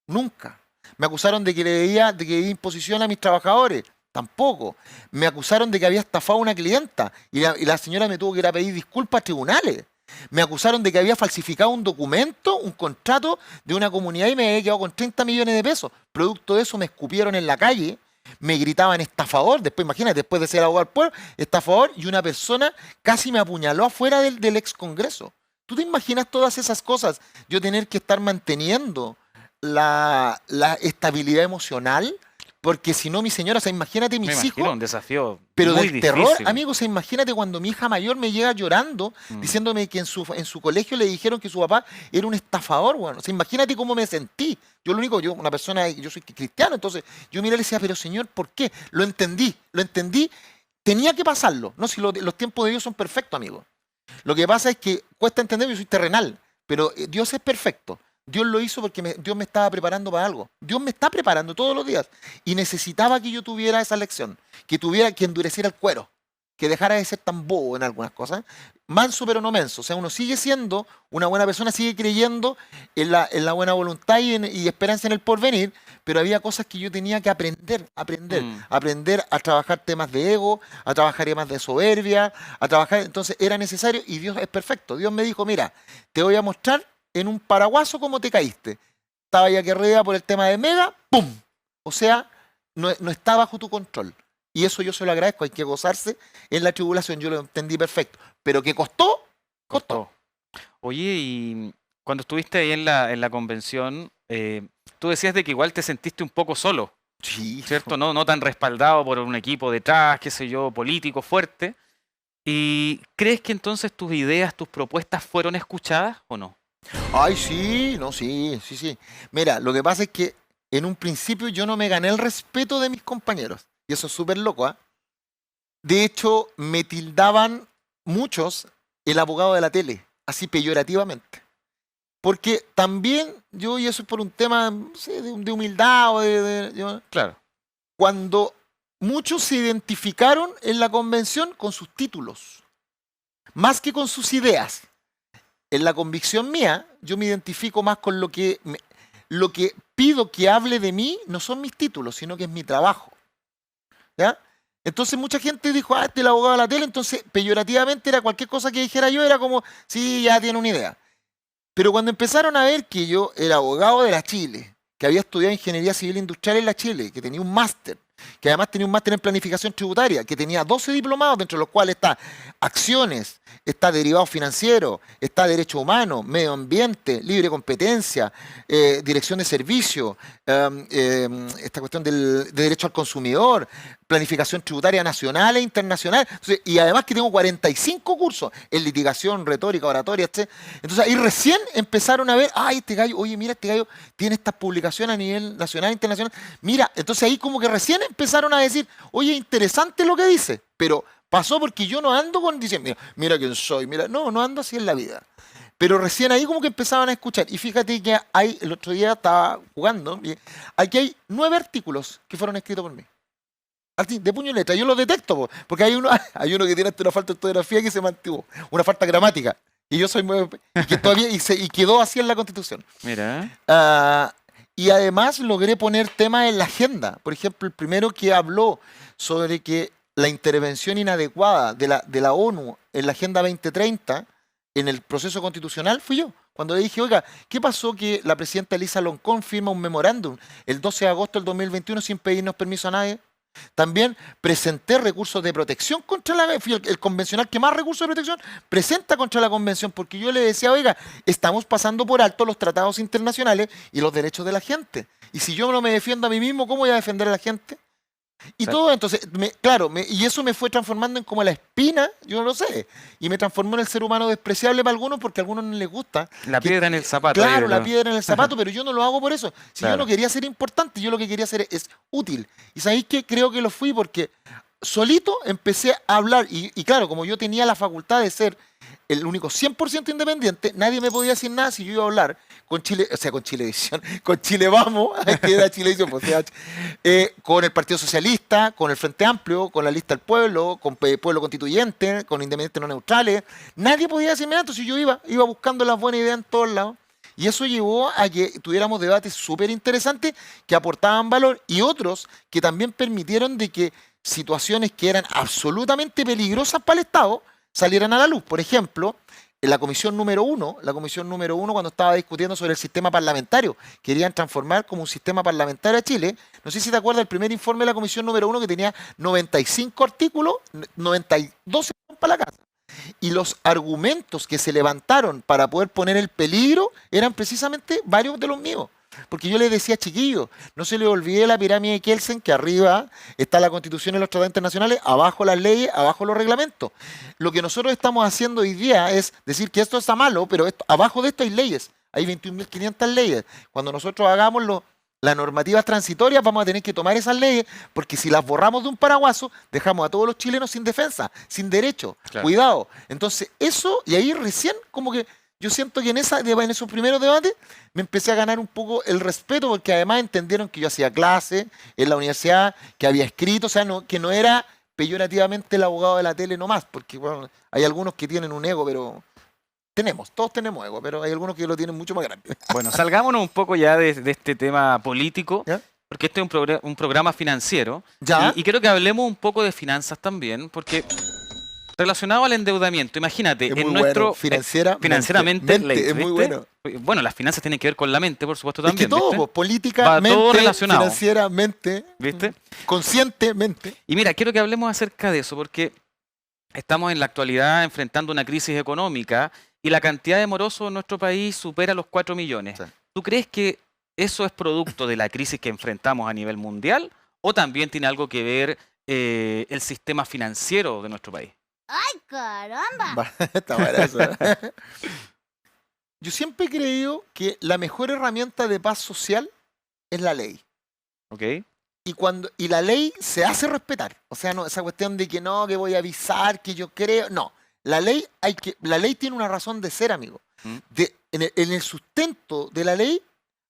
nunca. Me acusaron de que debía imposición a mis trabajadores, tampoco. Me acusaron de que había estafado a una clienta y la señora me tuvo que ir a pedir disculpas a tribunales. Me acusaron de que había falsificado un documento, un contrato de una comunidad y me había quedado con 30 millones de pesos. Producto de eso me escupieron en la calle. Me gritaban estafador, después imagínate, después de ser abogado del pueblo, estafador, y una persona casi me apuñaló afuera del ex Congreso. ¿Tú te imaginas todas esas cosas? Yo tener que estar manteniendo la estabilidad emocional porque si no mi señora, o sea, imagínate Me mis imagino hijos, un desafío pero muy del terror, difícil. amigo, o sea, imagínate cuando mi hija mayor me llega llorando, diciéndome que en su colegio le dijeron que su papá era un estafador, bueno, o sea, imagínate cómo me sentí. Yo, una persona, yo soy cristiano, entonces yo miré y le decía, pero señor, ¿por qué? Lo entendí, tenía que pasarlo, ¿no? Si los tiempos de Dios son perfectos, amigo. Lo que pasa es que cuesta entender, yo soy terrenal, pero Dios es perfecto. Dios lo hizo porque Dios me estaba preparando para algo. Dios me está preparando todos los días. Y necesitaba que yo tuviera esa lección, que endureciera el cuero, que dejara de ser tan bobo en algunas cosas. Manso pero no menso. O sea, uno sigue siendo una buena persona, sigue creyendo en la buena voluntad y esperanza en el porvenir, pero había cosas que yo tenía que aprender a trabajar temas de ego, a trabajar temas de soberbia, a trabajar, entonces era necesario y Dios es perfecto. Dios me dijo, mira, te voy a mostrar en un paraguaso cómo te caíste. Estaba ya que arriba por el tema de Mega, ¡pum! O sea, no está bajo tu control. Y eso yo se lo agradezco, hay que gozarse en la tribulación, yo lo entendí perfecto. Pero que costó. Oye, y cuando estuviste ahí en la convención, tú decías de que igual te sentiste un poco solo, Sí, ¿cierto? No tan respaldado por un equipo detrás, qué sé yo, político fuerte. ¿Y crees que entonces tus ideas, tus propuestas fueron escuchadas o no? Ay, sí, no, sí. Mira, lo que pasa es que en un principio yo no me gané el respeto de mis compañeros. Y eso es súper loco, ¿ah? De hecho, me tildaban muchos el abogado de la tele, así peyorativamente. Porque también yo, y eso es por un tema, no sé, de humildad Claro. cuando muchos se identificaron en la convención con sus títulos, más que con sus ideas. En la convicción mía, yo me identifico más con lo que pido que hable de mí, no son mis títulos, sino que es mi trabajo. ¿Ya? Entonces mucha gente dijo, este es el abogado de la tele, entonces peyorativamente era cualquier cosa que dijera yo, era como, sí, ya tiene una idea. Pero cuando empezaron a ver que yo era abogado de la Chile, que había estudiado Ingeniería Civil Industrial en la Chile, que tenía un máster, que además tenía un máster en Planificación Tributaria, que tenía 12 diplomados, dentro de los cuales está acciones, está derivados financieros, está derecho humano, medio ambiente, libre competencia, dirección de servicio, esta cuestión de derecho al consumidor, planificación tributaria nacional e internacional. Entonces, y además que tengo 45 cursos en litigación, retórica, oratoria, etc. Entonces ahí recién empezaron a ver, este gallo, oye, mira, este gallo tiene estas publicaciones a nivel nacional e internacional. Mira, entonces ahí como que recién empezaron a decir, oye, interesante lo que dice, pero pasó porque yo no ando diciendo, mira quién soy, mira, no ando así en la vida. Pero recién ahí como que empezaban a escuchar. Y fíjate que el otro día estaba jugando, y aquí hay 9 artículos que fueron escritos por mí. Así, de puño y letra. Yo lo detecto, porque hay uno que tiene hasta una falta de ortografía que se mantuvo, una falta gramática. Y yo soy que todavía y quedó así en la Constitución. Mira. Y además logré poner temas en la agenda. Por ejemplo, el primero que habló sobre que la intervención inadecuada de la ONU en la Agenda 2030 en el proceso constitucional fui yo. Cuando le dije, oiga, ¿qué pasó que la presidenta Elisa Loncón firma un memorándum el 12 de agosto del 2021 sin pedirnos permiso a nadie? También presenté recursos de protección fui el convencional que más recursos de protección presenta contra la convención, porque yo le decía, oiga, estamos pasando por alto los tratados internacionales y los derechos de la gente. Y si yo no me defiendo a mí mismo, ¿cómo voy a defender a la gente? Y todo, entonces, y eso me fue transformando en como la espina, yo no lo sé, y me transformó en el ser humano despreciable para algunos porque a algunos no les gusta. La piedra en el zapato. Claro, la piedra en el zapato, pero yo no lo hago por eso. Si Claro. yo no quería ser importante, yo lo que quería hacer es útil. Y sabéis que creo que lo fui porque solito empecé a hablar, y claro, como yo tenía la facultad de ser el único 100% independiente, nadie me podía decir nada si yo iba a hablar con Chile, o sea, con Chilevisión, con Chile Vamos, que era Chilevisión, pues, con el Partido Socialista, con el Frente Amplio, con la Lista del Pueblo, con Pueblo Constituyente, con Independientes No Neutrales. Nadie podía decirme nada, entonces yo iba buscando las buenas ideas en todos lados. Y eso llevó a que tuviéramos debates súper interesantes que aportaban valor y otros que también permitieron de que situaciones que eran absolutamente peligrosas para el Estado salieran a la luz. Por ejemplo, en la comisión número 1, cuando estaba discutiendo sobre el sistema parlamentario, querían transformar como un sistema parlamentario a Chile. No sé si te acuerdas del primer informe de la comisión número 1 que tenía 95 artículos, 92 se fueron para la casa. Y los argumentos que se levantaron para poder poner el peligro eran precisamente varios de los míos. Porque yo les decía, chiquillos, no se les olvide la pirámide de Kelsen, que arriba está la Constitución y los tratados internacionales, abajo las leyes, abajo los reglamentos. Lo que nosotros estamos haciendo hoy día es decir que esto está malo, pero abajo de esto hay leyes. Hay 21.500 leyes. Cuando nosotros hagamos las normativas transitorias, vamos a tener que tomar esas leyes, porque si las borramos de un paraguaso, dejamos a todos los chilenos sin defensa, sin derecho. Claro. Cuidado. Entonces, eso, y ahí recién como que yo siento que en esos primeros debates me empecé a ganar un poco el respeto, porque además entendieron que yo hacía clase en la universidad, que había escrito, o sea, que no era peyorativamente el abogado de la tele nomás, porque bueno, hay algunos que tienen un ego, pero todos tenemos ego, pero hay algunos que lo tienen mucho más grande. Bueno, salgámonos un poco ya de este tema político, ¿Ya? porque este es un programa financiero. ¿Ya? Y quiero que hablemos un poco de finanzas también, porque relacionado al endeudamiento, imagínate, Es muy en nuestro bueno, financieramente, mente, es muy ¿viste? bueno. Bueno, las finanzas tienen que ver con la mente, por supuesto, Es también. que todo, ¿viste? pues, políticamente, Va todo relacionado. financieramente, ¿Viste? conscientemente. Y mira, quiero que hablemos acerca de eso, porque estamos en la actualidad enfrentando una crisis económica y la cantidad de morosos en nuestro país supera los 4 millones. Sí. ¿Tú crees que eso es producto de la crisis que enfrentamos a nivel mundial o también tiene algo que ver el sistema financiero de nuestro país? ¡Ay, caramba! Está bueno eso. Yo siempre he creído que la mejor herramienta de paz social es la ley. ¿Ok? Y la ley se hace respetar. O sea, no, esa cuestión de que no, que voy a avisar, que yo creo. No. La ley tiene una razón de ser, amigo. ¿Mm? En el sustento de la ley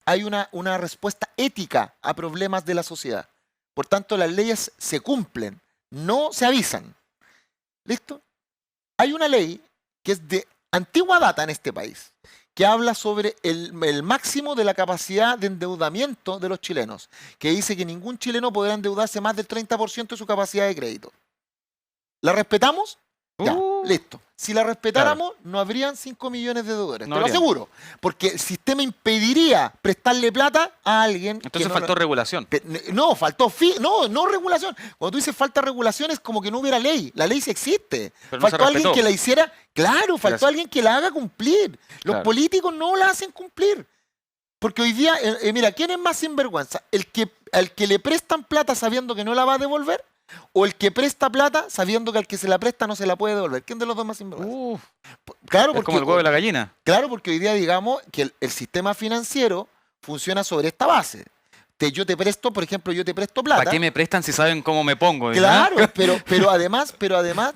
hay una respuesta ética a problemas de la sociedad. Por tanto, las leyes se cumplen, no se avisan. ¿Listo? Hay una ley que es de antigua data en este país, que habla sobre el máximo de la capacidad de endeudamiento de los chilenos, que dice que ningún chileno podrá endeudarse más del 30% de su capacidad de crédito. ¿La respetamos? Ya, listo. Si la respetáramos, no habrían 5 millones de deudores, No te lo habrían. aseguro. Porque el sistema impediría prestarle plata a alguien que Entonces no faltó regulación. no, faltó no regulación. Cuando tú dices falta regulación es como que no hubiera ley. La ley sí existe. Pero no se Faltó alguien respetó. que la hiciera. Claro, faltó Gracias. alguien que la haga cumplir. Los Claro. políticos no la hacen cumplir. Porque hoy día, mira, ¿quién es más sinvergüenza? ¿Al que le prestan plata sabiendo que no la va a devolver? ¿O el que presta plata sabiendo que al que se la presta no se la puede devolver? ¿Quién de los dos es más sinvergüenza? Claro, Es porque, como el huevo de la gallina. claro, porque hoy día digamos que el sistema financiero funciona sobre esta base. Yo te presto, por ejemplo, yo te presto plata. ¿Para qué me prestan si saben cómo me pongo? Claro, pero además,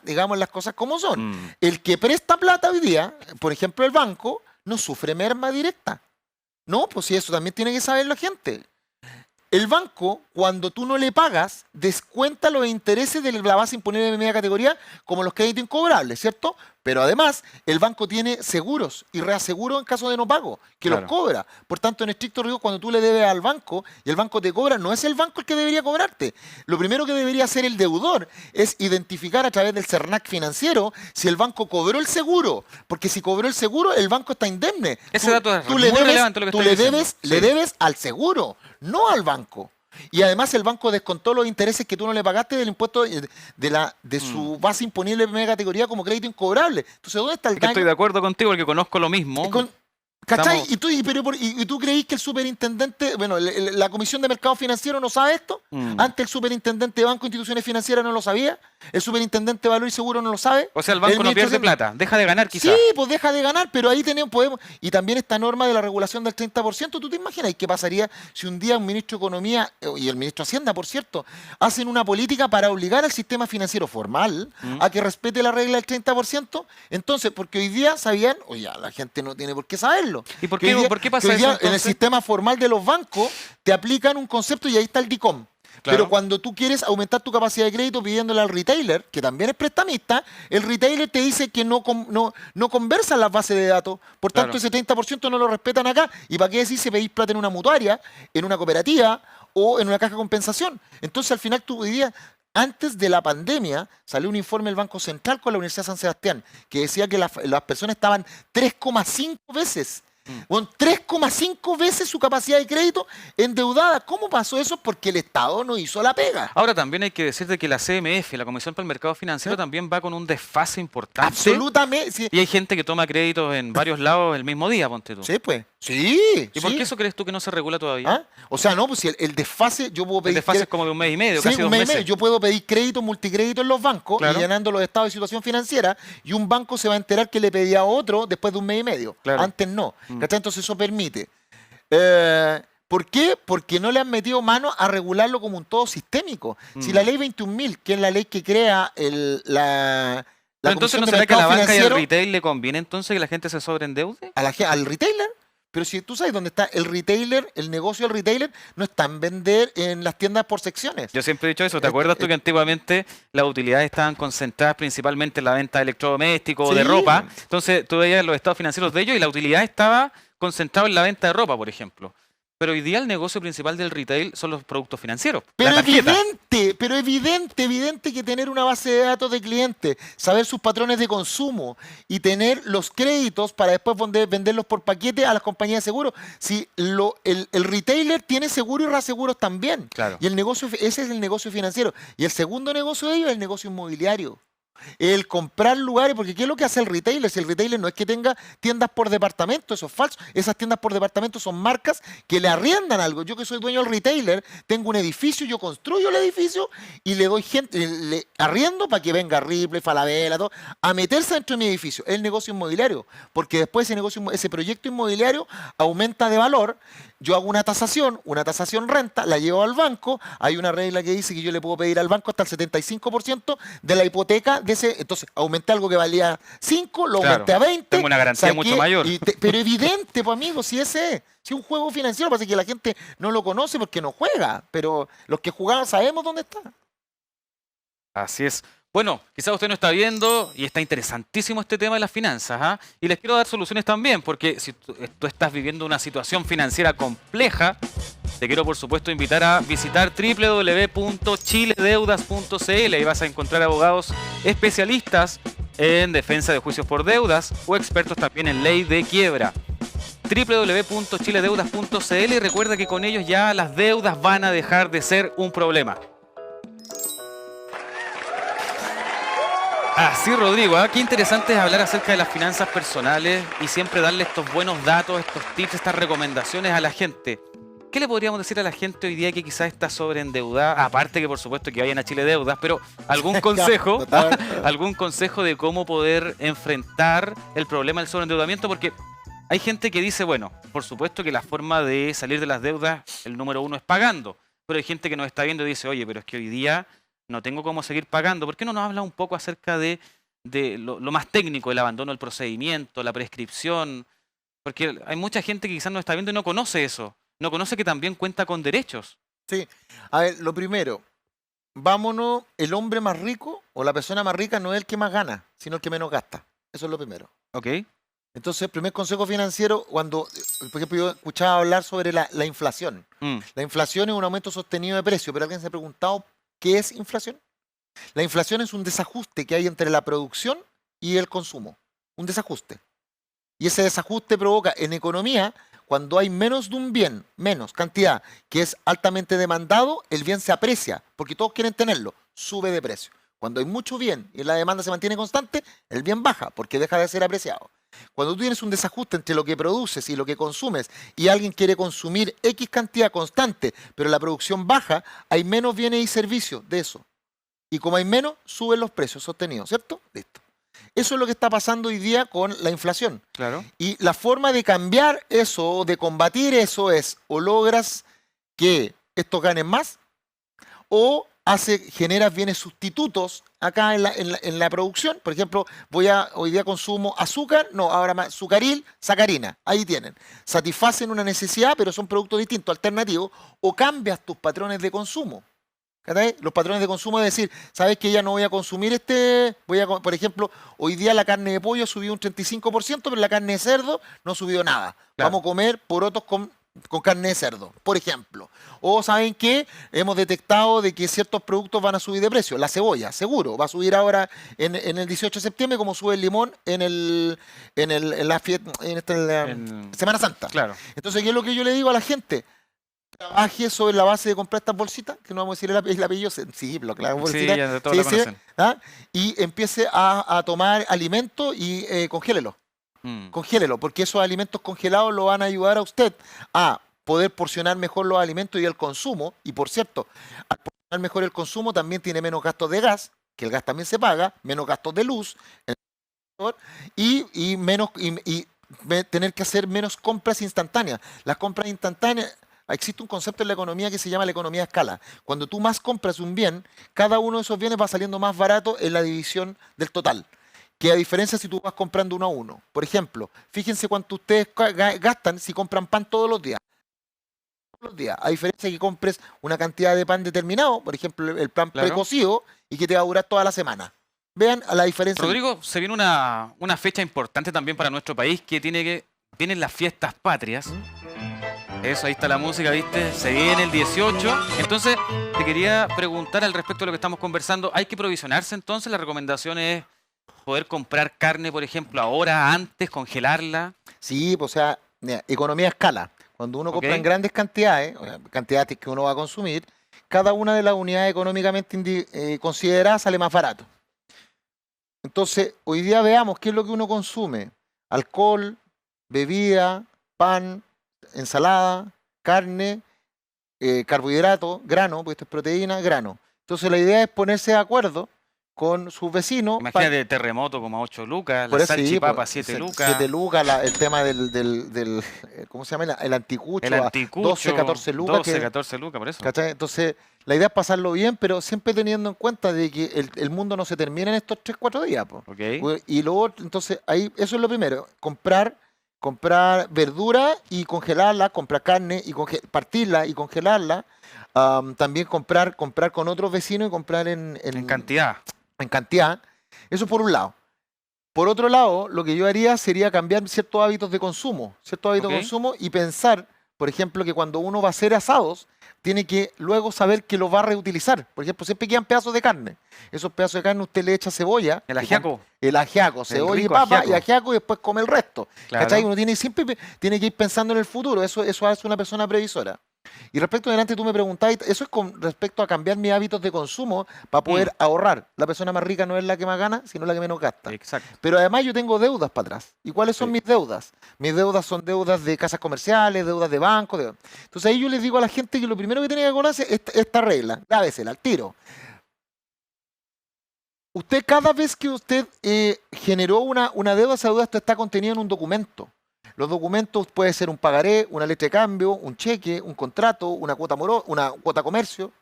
digamos las cosas como son. Mm. El que presta plata hoy día, por ejemplo, el banco, no sufre merma directa. No, pues sí, eso también tiene que saber la gente. El banco, cuando tú no le pagas, descuenta los intereses de la base imponible de media categoría, como los créditos incobrables, ¿cierto? Pero además, el banco tiene seguros y reaseguros en caso de no pago, que Claro. los cobra. Por tanto, en estricto rigor, cuando tú le debes al banco y el banco te cobra, no es el banco el que debería cobrarte. Lo primero que debería hacer el deudor es identificar a través del CERNAC financiero si el banco cobró el seguro. Porque si cobró el seguro, el banco está indemne. Ese dato es tú le muy debes, relevante lo que tú estás le diciendo. debes, Sí. le debes al seguro, no al banco. Y además el banco descontó los intereses que tú no le pagaste del impuesto de su base imponible de primera categoría como crédito incobrable. Entonces, ¿dónde está el Es que estoy daño? de acuerdo contigo porque conozco lo mismo. ¿Cachai? Estamos- ¿Y tú creís que el superintendente, bueno, la Comisión de Mercado Financiero no sabe esto? Mm. Antes el superintendente de Banco e Instituciones Financieras no lo sabía. El superintendente de Valor y Seguro no lo sabe. O sea, el banco no ministro pierde de- plata, deja de ganar quizás. Sí, pues deja de ganar, pero ahí podemos. Y también esta norma de la regulación del 30%. ¿Tú te imaginas qué pasaría si un día un ministro de Economía y el ministro de Hacienda, por cierto, hacen una política para obligar al sistema financiero formal a que respete la regla del 30%? Entonces, porque hoy día sabían, oye, la gente no tiene por qué saberlo. ¿Y por Que qué, hoy día- por qué que pasa hoy eso día en el entonces? sistema formal de los bancos te aplican un concepto y ahí está el DICOM. Claro. Pero cuando tú quieres aumentar tu capacidad de crédito pidiéndole al retailer, que también es prestamista, el retailer te dice que no conversan las bases de datos. Por tanto, Claro. ese 30% no lo respetan acá. ¿Y para qué decir si pedís plata en una mutuaria, en una cooperativa o en una caja de compensación? Entonces, al final, tú hoy día, antes de la pandemia, salió un informe del Banco Central con la Universidad de San Sebastián que decía que las personas estaban 3,5 veces. Bueno, 3,5 veces su capacidad de crédito endeudada. ¿Cómo pasó eso? Porque el Estado no hizo la pega. Ahora también hay que decirte que la CMF, la Comisión para el Mercado Financiero, también va con un desfase importante. Absolutamente. Sí, Y hay gente que toma créditos en varios lados el mismo día, ponte tú. sí, pues. Sí, ¿Y por sí. qué eso crees tú que no se regula todavía? ¿Ah? O sea, no, pues si el desfase, yo puedo El pedir... desfase es como de un mes y medio, Sí, casi un 2 mes y meses. medio. Yo puedo pedir crédito, multicrédito en los bancos Claro. y llenando los estados de situación financiera y un banco se va a enterar que le pedía a otro después de un mes y medio. Claro. Antes no. Mm. ¿Cachai? Entonces eso permite. ¿Por qué? Porque no le han metido mano a regularlo como un todo sistémico. Si la ley 21.000, que es la ley que crea la Pero entonces Comisión ¿no de será que a la Mercado banca y al Financiero, retail le conviene entonces que la gente se sobreendeude? al retailer. Pero si tú sabes dónde está el retailer, el negocio del retailer no está en vender en las tiendas por secciones. Yo siempre he dicho eso. ¿Te acuerdas tú que antiguamente las utilidades estaban concentradas principalmente en la venta de electrodomésticos o de Sí. ropa? Entonces tú veías los estados financieros de ellos y la utilidad estaba concentrada en la venta de ropa, por ejemplo. Pero hoy día el negocio principal del retail son los productos financieros. Pero la tarjeta. evidente que tener una base de datos de clientes, saber sus patrones de consumo y tener los créditos para después venderlos por paquete a las compañías de seguros. Si el retailer tiene seguro y reaseguros también. Claro. Y ese es el negocio financiero. Y el segundo negocio de ellos es el negocio inmobiliario. El comprar lugares, porque ¿qué es lo que hace el retailer? Si el retailer no es que tenga tiendas por departamento, eso es falso. Esas tiendas por departamento son marcas que le arriendan algo. Yo que soy dueño del retailer, tengo un edificio, yo construyo el edificio y le doy gente, le arriendo para que venga Ripley, Falabella, todo, a meterse dentro de mi edificio. Es el negocio inmobiliario, porque después ese proyecto inmobiliario aumenta de valor. Yo hago una tasación renta, la llevo al banco, hay una regla que dice que yo le puedo pedir al banco hasta el 75% de la hipoteca de ese, entonces aumenté algo que valía 5, lo Claro, aumenté a 20. tengo una garantía mucho mayor. Pero evidente, pues amigo, si ese es, si un juego financiero, pasa que la gente no lo conoce porque no juega, pero los que jugaban sabemos dónde está. Así es. Bueno, quizás usted no está viendo y está interesantísimo este tema de las finanzas, ¿ah? Y les quiero dar soluciones también, porque si tú estás viviendo una situación financiera compleja, te quiero por supuesto invitar a visitar www.chiledeudas.cl y vas a encontrar abogados especialistas en defensa de juicios por deudas o expertos también en ley de quiebra. www.chiledeudas.cl y recuerda que con ellos ya las deudas van a dejar de ser un problema. Sí, Rodrigo, qué interesante es hablar acerca de las finanzas personales y siempre darle estos buenos datos, estos tips, estas recomendaciones a la gente. ¿Qué le podríamos decir a la gente hoy día que quizás está sobreendeudada? Aparte que por supuesto que vayan a Chile Deudas, pero algún consejo, algún consejo de cómo poder enfrentar el problema del sobreendeudamiento, porque hay gente que dice, bueno, por supuesto que la forma de salir de las deudas, el número uno es pagando, pero hay gente que nos está viendo y dice, oye, pero es que hoy día no tengo cómo seguir pagando. ¿Por qué no nos habla un poco acerca de lo más técnico, el abandono del procedimiento, la prescripción? Porque hay mucha gente que quizás nos está viendo y no conoce eso. No conoce que también cuenta con derechos. Sí. A ver, lo primero, vámonos, el hombre más rico o la persona más rica no es el que más gana, sino el que menos gasta. Eso es lo primero. ¿Ok? Entonces, el primer consejo financiero, cuando, por ejemplo, yo escuchaba hablar sobre la inflación. La inflación es un aumento sostenido de precio, pero alguien se ha preguntado, ¿qué es inflación? La inflación es un desajuste que hay entre la producción y el consumo. Un desajuste. Y ese desajuste provoca en economía, cuando hay menos de un bien, menos cantidad, que es altamente demandado, el bien se aprecia, porque todos quieren tenerlo, sube de precio. Cuando hay mucho bien y la demanda se mantiene constante, el bien baja, porque deja de ser apreciado. Cuando tú tienes un desajuste entre lo que produces y lo que consumes y alguien quiere consumir X cantidad constante, pero la producción baja, hay menos bienes y servicios de eso. Y como hay menos, suben los precios sostenidos, ¿cierto? Listo. Eso es lo que está pasando hoy día con la inflación. Claro. Y la forma de cambiar eso, de combatir eso, es o logras que estos ganen más o generas bienes sustitutos acá en la producción. Por ejemplo, hoy día consumo azúcar, no, ahora más sucaril, sacarina. Ahí tienen. Satisfacen una necesidad, pero son productos distintos, alternativos, o cambias tus patrones de consumo. ¿Cachai? Los patrones de consumo es decir, sabes que ya no voy a consumir por ejemplo, hoy día la carne de pollo subió un 35%, pero la carne de cerdo no subió nada. Claro. Vamos a comer porotos con carne de cerdo, por ejemplo. O ¿saben qué? Hemos detectado de que ciertos productos van a subir de precio. La cebolla, seguro, va a subir ahora en el 18 de septiembre como sube el limón en la Semana Santa. Claro. Entonces, ¿qué es lo que yo le digo a la gente? Trabaje sobre la base de comprar estas bolsitas, que no vamos a decir el apellido, sí, pero claro, bolsita, Sí, ya todos la conocen. y empiece a tomar alimentos y congélelo. Congélelo, porque esos alimentos congelados lo van a ayudar a usted a poder porcionar mejor los alimentos y el consumo. Y por cierto, al porcionar mejor el consumo también tiene menos gastos de gas, que el gas también se paga, menos gastos de luz, y menos tener que hacer menos compras instantáneas. Las compras instantáneas, existe un concepto en la economía que se llama la economía de escala. Cuando tú más compras un bien, cada uno de esos bienes va saliendo más barato en la división del total. Que a diferencia si tú vas comprando uno a uno. Por ejemplo, fíjense cuánto ustedes gastan si compran pan todos los días. Todos los días. A diferencia de que compres una cantidad de pan determinado, por ejemplo, el pan precocido, y que te va a durar toda la semana. Vean a la diferencia. Rodrigo, se viene una fecha importante también para nuestro país que vienen las fiestas patrias. Eso, ahí está la música, ¿viste? Se viene el 18. Entonces, te quería preguntar al respecto de lo que estamos conversando. ¿Hay que provisionarse entonces? La recomendación es poder comprar carne, por ejemplo, ahora, antes, congelarla. Sí, pues, o sea, mira, economía a escala. Cuando uno compra en grandes cantidades, cantidades que uno va a consumir, cada una de las unidades económicamente consideradas sale más barato. Entonces, hoy día veamos qué es lo que uno consume. Alcohol, bebida, pan, ensalada, carne, carbohidrato, grano, porque esto es proteína, grano. Entonces, la idea es ponerse de acuerdo con sus vecinos. Imagínate terremoto como a 8 lucas, por la eso, salchipapa 7 lucas. 7 lucas, el tema del ¿cómo se llama? El anticucho, El anticucho 12, 14 lucas. 12, 14 lucas, por eso. ¿Cachai? Entonces, la idea es pasarlo bien, pero siempre teniendo en cuenta de que el mundo no se termina en estos 3, 4 días. Y luego, entonces, ahí, eso es lo primero, comprar verdura y congelarla, comprar carne y partirla y congelarla. También comprar con otros vecinos y comprar en cantidad. En cantidad. Eso por un lado. Por otro lado, lo que yo haría sería cambiar ciertos hábitos de consumo. Y pensar, por ejemplo, que cuando uno va a hacer asados, tiene que luego saber que lo va a reutilizar. Por ejemplo, siempre quedan pedazos de carne. Esos pedazos de carne usted le echa cebolla. El ajiaco. Cebolla y papa y ajiaco y después come el resto. Claro. ¿Cachai? Uno siempre tiene que ir pensando en el futuro. Eso hace una persona previsora. Y respecto adelante, tú me preguntabas, eso es con respecto a cambiar mis hábitos de consumo para poder ahorrar. La persona más rica no es la que más gana, sino la que menos gasta. Exacto. Pero además yo tengo deudas para atrás. ¿Y cuáles son mis deudas? Mis deudas son deudas de casas comerciales, deudas de banco. Entonces ahí yo les digo a la gente que lo primero que tiene que conocer es esta regla. Grábesela al tiro. Usted, cada vez que usted generó una deuda, esa deuda está contenida en un documento. Los documentos puede ser un pagaré, una letra de cambio, un cheque, un contrato, una cuota comercio.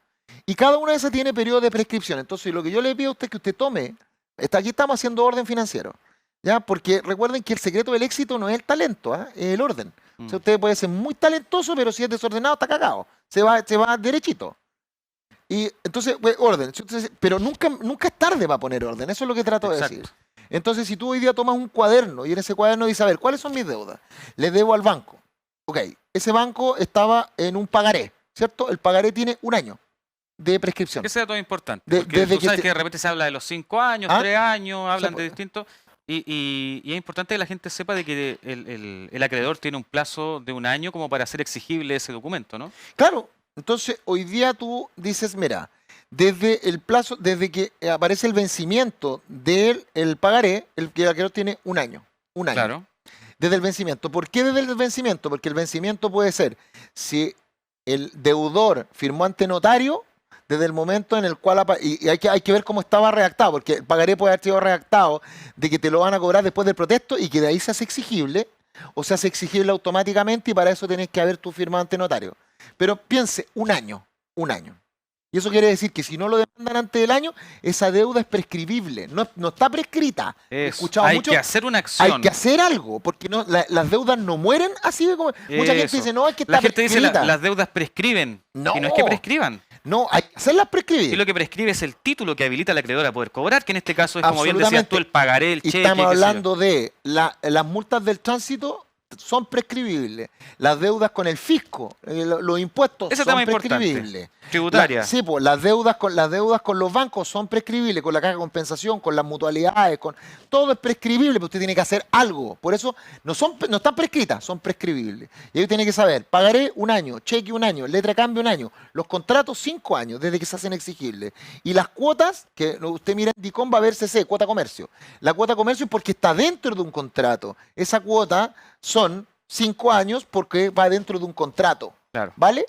Y cada una de esas tiene periodo de prescripción. Entonces, lo que yo le pido a usted es que usted tome. Aquí estamos haciendo orden financiero. ¿Ya? Porque recuerden que el secreto del éxito no es el talento, es el orden. O sea, usted puede ser muy talentoso, pero si es desordenado, está cagado. Se va derechito. Y entonces, pues, orden. Pero nunca es tarde para poner orden. Eso es lo que trato de decir. Entonces, si tú hoy día tomas un cuaderno y en ese cuaderno dices, a ver, ¿cuáles son mis deudas? Le debo al banco. Ok, ese banco estaba en un pagaré, ¿cierto? El pagaré tiene 1 año de prescripción. Ese dato es importante. Porque tú sabes que de repente se habla de los 5 años, 3 años, hablan de distintos. Y es importante que la gente sepa de que el acreedor tiene un plazo de 1 año como para hacer exigible ese documento, ¿no? Claro. Entonces, hoy día tú dices, mira, desde que aparece el vencimiento del pagaré, el acreedor tiene 1 año. 1 año. Claro. Desde el vencimiento. ¿Por qué desde el vencimiento? Porque el vencimiento puede ser si el deudor firmó ante notario, desde el momento en el cual... Y hay que ver cómo estaba redactado, porque el pagaré puede haber sido redactado de que te lo van a cobrar después del protesto y que de ahí se hace exigible, o se hace exigible automáticamente y para eso tenés que haber tú firmado ante notario. Pero piense, 1 año. 1 año. Y eso quiere decir que si no lo demandan antes del año, esa deuda es prescribible. No está prescrita. Hay que hacer una acción. Hay que hacer algo, porque las deudas no mueren así de como... Mucha gente dice, no, es que está prescrita. La gente dice, las deudas prescriben. No. Y no es que prescriban. No, hay que hacerlas prescribir. Y lo que prescribe es el título que habilita al acreedor a poder cobrar, que en este caso es, como bien decías tú, el pagaré, el cheque. Estamos hablando de las multas del tránsito, son prescribibles. Las deudas con el fisco, los impuestos Ese son tema importante. prescribibles. Tributaria. Sí, pues las deudas con los bancos son prescribibles, con la caja de compensación, con las mutualidades, con todo es prescribible, pero usted tiene que hacer algo. Por eso no están prescritas, son prescribibles. Y ahí tiene que saber, pagaré un año, cheque un año, letra de cambio un año, los contratos 5 años desde que se hacen exigibles. Y las cuotas, que usted mira en DICOM va a ver CC, cuota comercio. La cuota comercio es porque está dentro de un contrato. Esa cuota son 5 años porque va dentro de un contrato. Claro. ¿Vale?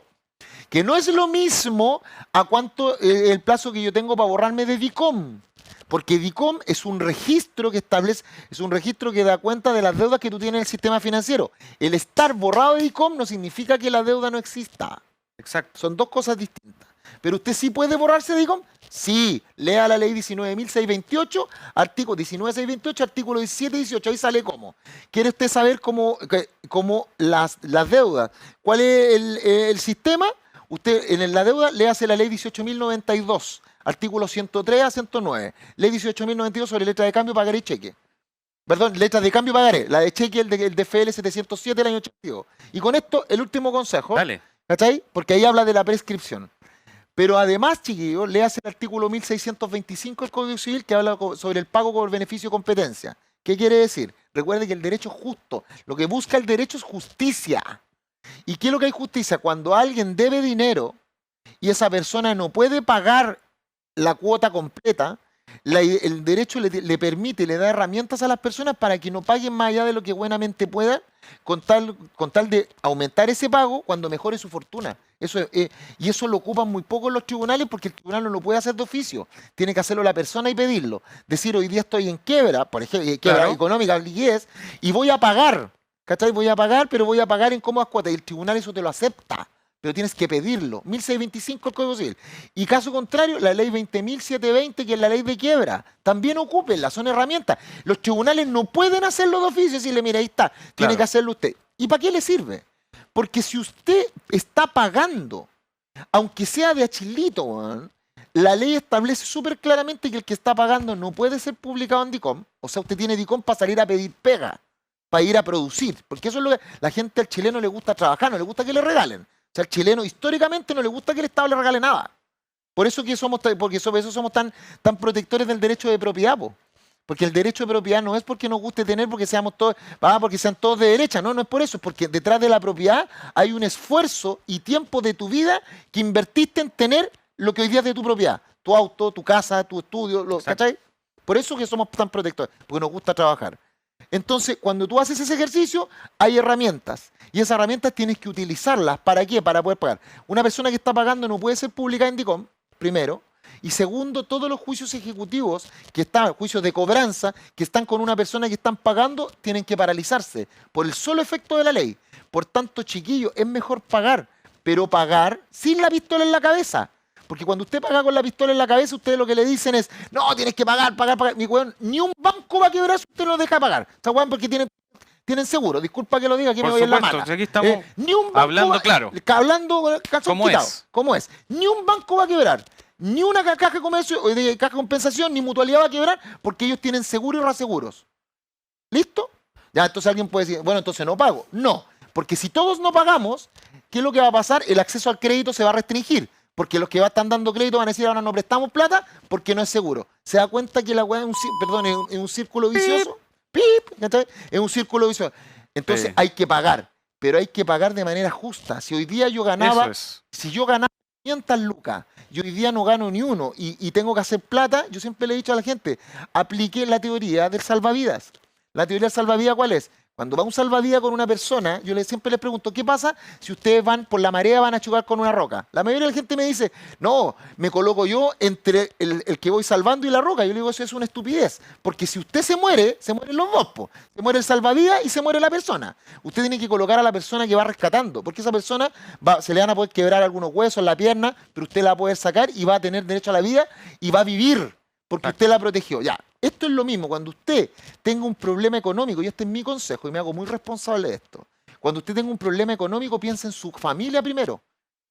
Que no es lo mismo a cuánto el plazo que yo tengo para borrarme de DICOM. Porque DICOM es un registro que establece, es un registro que da cuenta de las deudas que tú tienes en el sistema financiero. El estar borrado de DICOM no significa que la deuda no exista. Exacto. Son dos cosas distintas. ¿Pero usted sí puede borrarse de DICOM? Sí. Lea la ley 19.628, artículo 19.628, artículo 17 y 18. Ahí sale cómo. ¿Quiere usted saber cómo las deudas? ¿Cuál es el sistema? Usted en la deuda le hace la ley 18.092, artículo 103 a 109. Ley 18.092 sobre letra de cambio, pagaré y cheque. Perdón, letra de cambio, pagaré. La de cheque, el de FL 707 del año 82. Y con esto, el último consejo. Dale. ¿Cachai? Porque ahí habla de la prescripción. Pero además, chiquillos, le hace el artículo 1625 del Código Civil que habla sobre el pago por beneficio de competencia. ¿Qué quiere decir? Recuerde que el derecho es justo. Lo que busca el derecho es justicia. ¿Y qué es lo que hay justicia? Cuando alguien debe dinero y esa persona no puede pagar la cuota completa, el derecho le permite, le da herramientas a las personas para que no paguen más allá de lo que buenamente puedan, con tal de aumentar ese pago cuando mejore su fortuna. Y eso lo ocupan muy poco en los tribunales porque el tribunal no lo puede hacer de oficio. Tiene que hacerlo la persona y pedirlo. Decir, hoy día estoy en quiebra, por ejemplo, quiebra económica, liquidez, y voy a pagar. ¿Cachai? Voy a pagar, pero voy a pagar en cómodas cuotas. Y el tribunal eso te lo acepta, pero tienes que pedirlo. 1625 el Código Civil. Y caso contrario, la ley 20.720, que es la ley de quiebra, también ocúpenla, son herramientas. Los tribunales no pueden hacerlo de oficio y decirle, mira, ahí está, tiene que hacerlo usted. ¿Y para qué le sirve? Porque si usted está pagando, aunque sea de achilito, man, la ley establece súper claramente que el que está pagando no puede ser publicado en DICOM. O sea, usted tiene DICOM para salir a pedir pega, para ir a producir. Porque eso es lo que la gente al chileno le gusta trabajar, no le gusta que le regalen. O sea, al chileno históricamente no le gusta que el Estado le regale nada. Por eso que somos tan protectores del derecho de propiedad, po. Porque el derecho de propiedad no es porque nos guste tener, porque seamos todos, porque sean todos de derecha, no es por eso, es porque detrás de la propiedad hay un esfuerzo y tiempo de tu vida que invertiste en tener lo que hoy día es de tu propiedad. Tu auto, tu casa, tu estudio, ¿cachai? Por eso que somos tan protectores, porque nos gusta trabajar. Entonces, cuando tú haces ese ejercicio, hay herramientas. Y esas herramientas tienes que utilizarlas. ¿Para qué? Para poder pagar. Una persona que está pagando no puede ser publicada en DICOM, primero. Y segundo, todos los juicios ejecutivos, juicios de cobranza, que están con una persona que están pagando, tienen que paralizarse por el solo efecto de la ley. Por tanto, chiquillos, es mejor pagar, pero pagar sin la pistola en la cabeza. Porque cuando usted paga con la pistola en la cabeza, ustedes lo que le dicen es, no, tienes que pagar. Mi weón, ni un banco va a quebrar si usted no lo deja pagar. O sea, weón, porque tienen seguro. Disculpa que lo diga, que me voy en la mala. Aquí estamos ni un banco hablando claro. Hablando ¿Cómo es? ¿Cómo es? Ni un banco va a quebrar. Ni una caja de comercio, de caja de compensación, ni mutualidad va a quebrar, porque ellos tienen seguro y reaseguros. ¿Listo? Ya, entonces alguien puede decir, bueno, entonces no pago. No, porque si todos no pagamos, ¿qué es lo que va a pasar? El acceso al crédito se va a restringir. Porque los que están dando crédito van a decir, ahora no prestamos plata porque no es seguro. ¿Se da cuenta que la weá es un círculo vicioso? ¡Pip! Es un círculo vicioso. Entonces hay que pagar, pero hay que pagar de manera justa. Si hoy día yo ganaba, si yo ganaba 500 lucas y hoy día no gano ni uno y tengo que hacer plata, yo siempre le he dicho a la gente, aplique la teoría del salvavidas. ¿La teoría del salvavidas cuál es? Cuando va un salvavidas con una persona, yo siempre les pregunto, ¿qué pasa si ustedes van por la marea, van a chocar con una roca? La mayoría de la gente me dice, no, me coloco yo entre el que voy salvando y la roca. Yo le digo, eso es una estupidez. Porque si usted se mueren los dos, po. Se muere el salvavidas y se muere la persona. Usted tiene que colocar a la persona que va rescatando, porque esa persona se le van a poder quebrar algunos huesos en la pierna, pero usted la va a poder sacar y va a tener derecho a la vida y va a vivir, porque usted la protegió. Ya. Esto es lo mismo, cuando usted tenga un problema económico, y este es mi consejo y me hago muy responsable de esto, cuando usted tenga un problema económico, piense en su familia primero.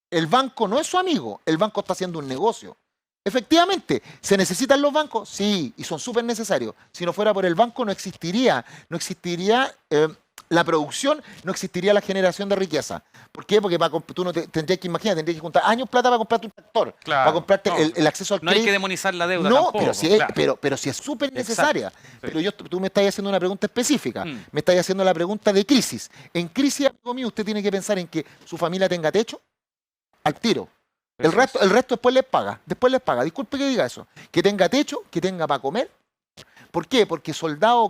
El banco no es su amigo, el banco está haciendo un negocio. Efectivamente, ¿se necesitan los bancos? Sí, y son súper necesarios. Si no fuera por el banco no existiría la producción, no existiría la generación de riqueza. ¿Por qué? Porque tú no tendrías que imaginar, tendrías que juntar años plata para comprarte un tractor, Claro, para comprarte no. el acceso al No hay crédito. que demonizar la deuda No, tampoco. pero si es, claro. pero si es súper necesaria. Exacto, sí. Pero tú me estás haciendo una pregunta específica. Mm. Me estás haciendo la pregunta de crisis. En crisis, amigo mío, usted tiene que pensar en que su familia tenga techo al tiro. El Eso resto, es. el resto después les paga. Después les paga. Disculpe que diga eso. Que tenga techo, que tenga para comer. ¿Por qué? Porque soldado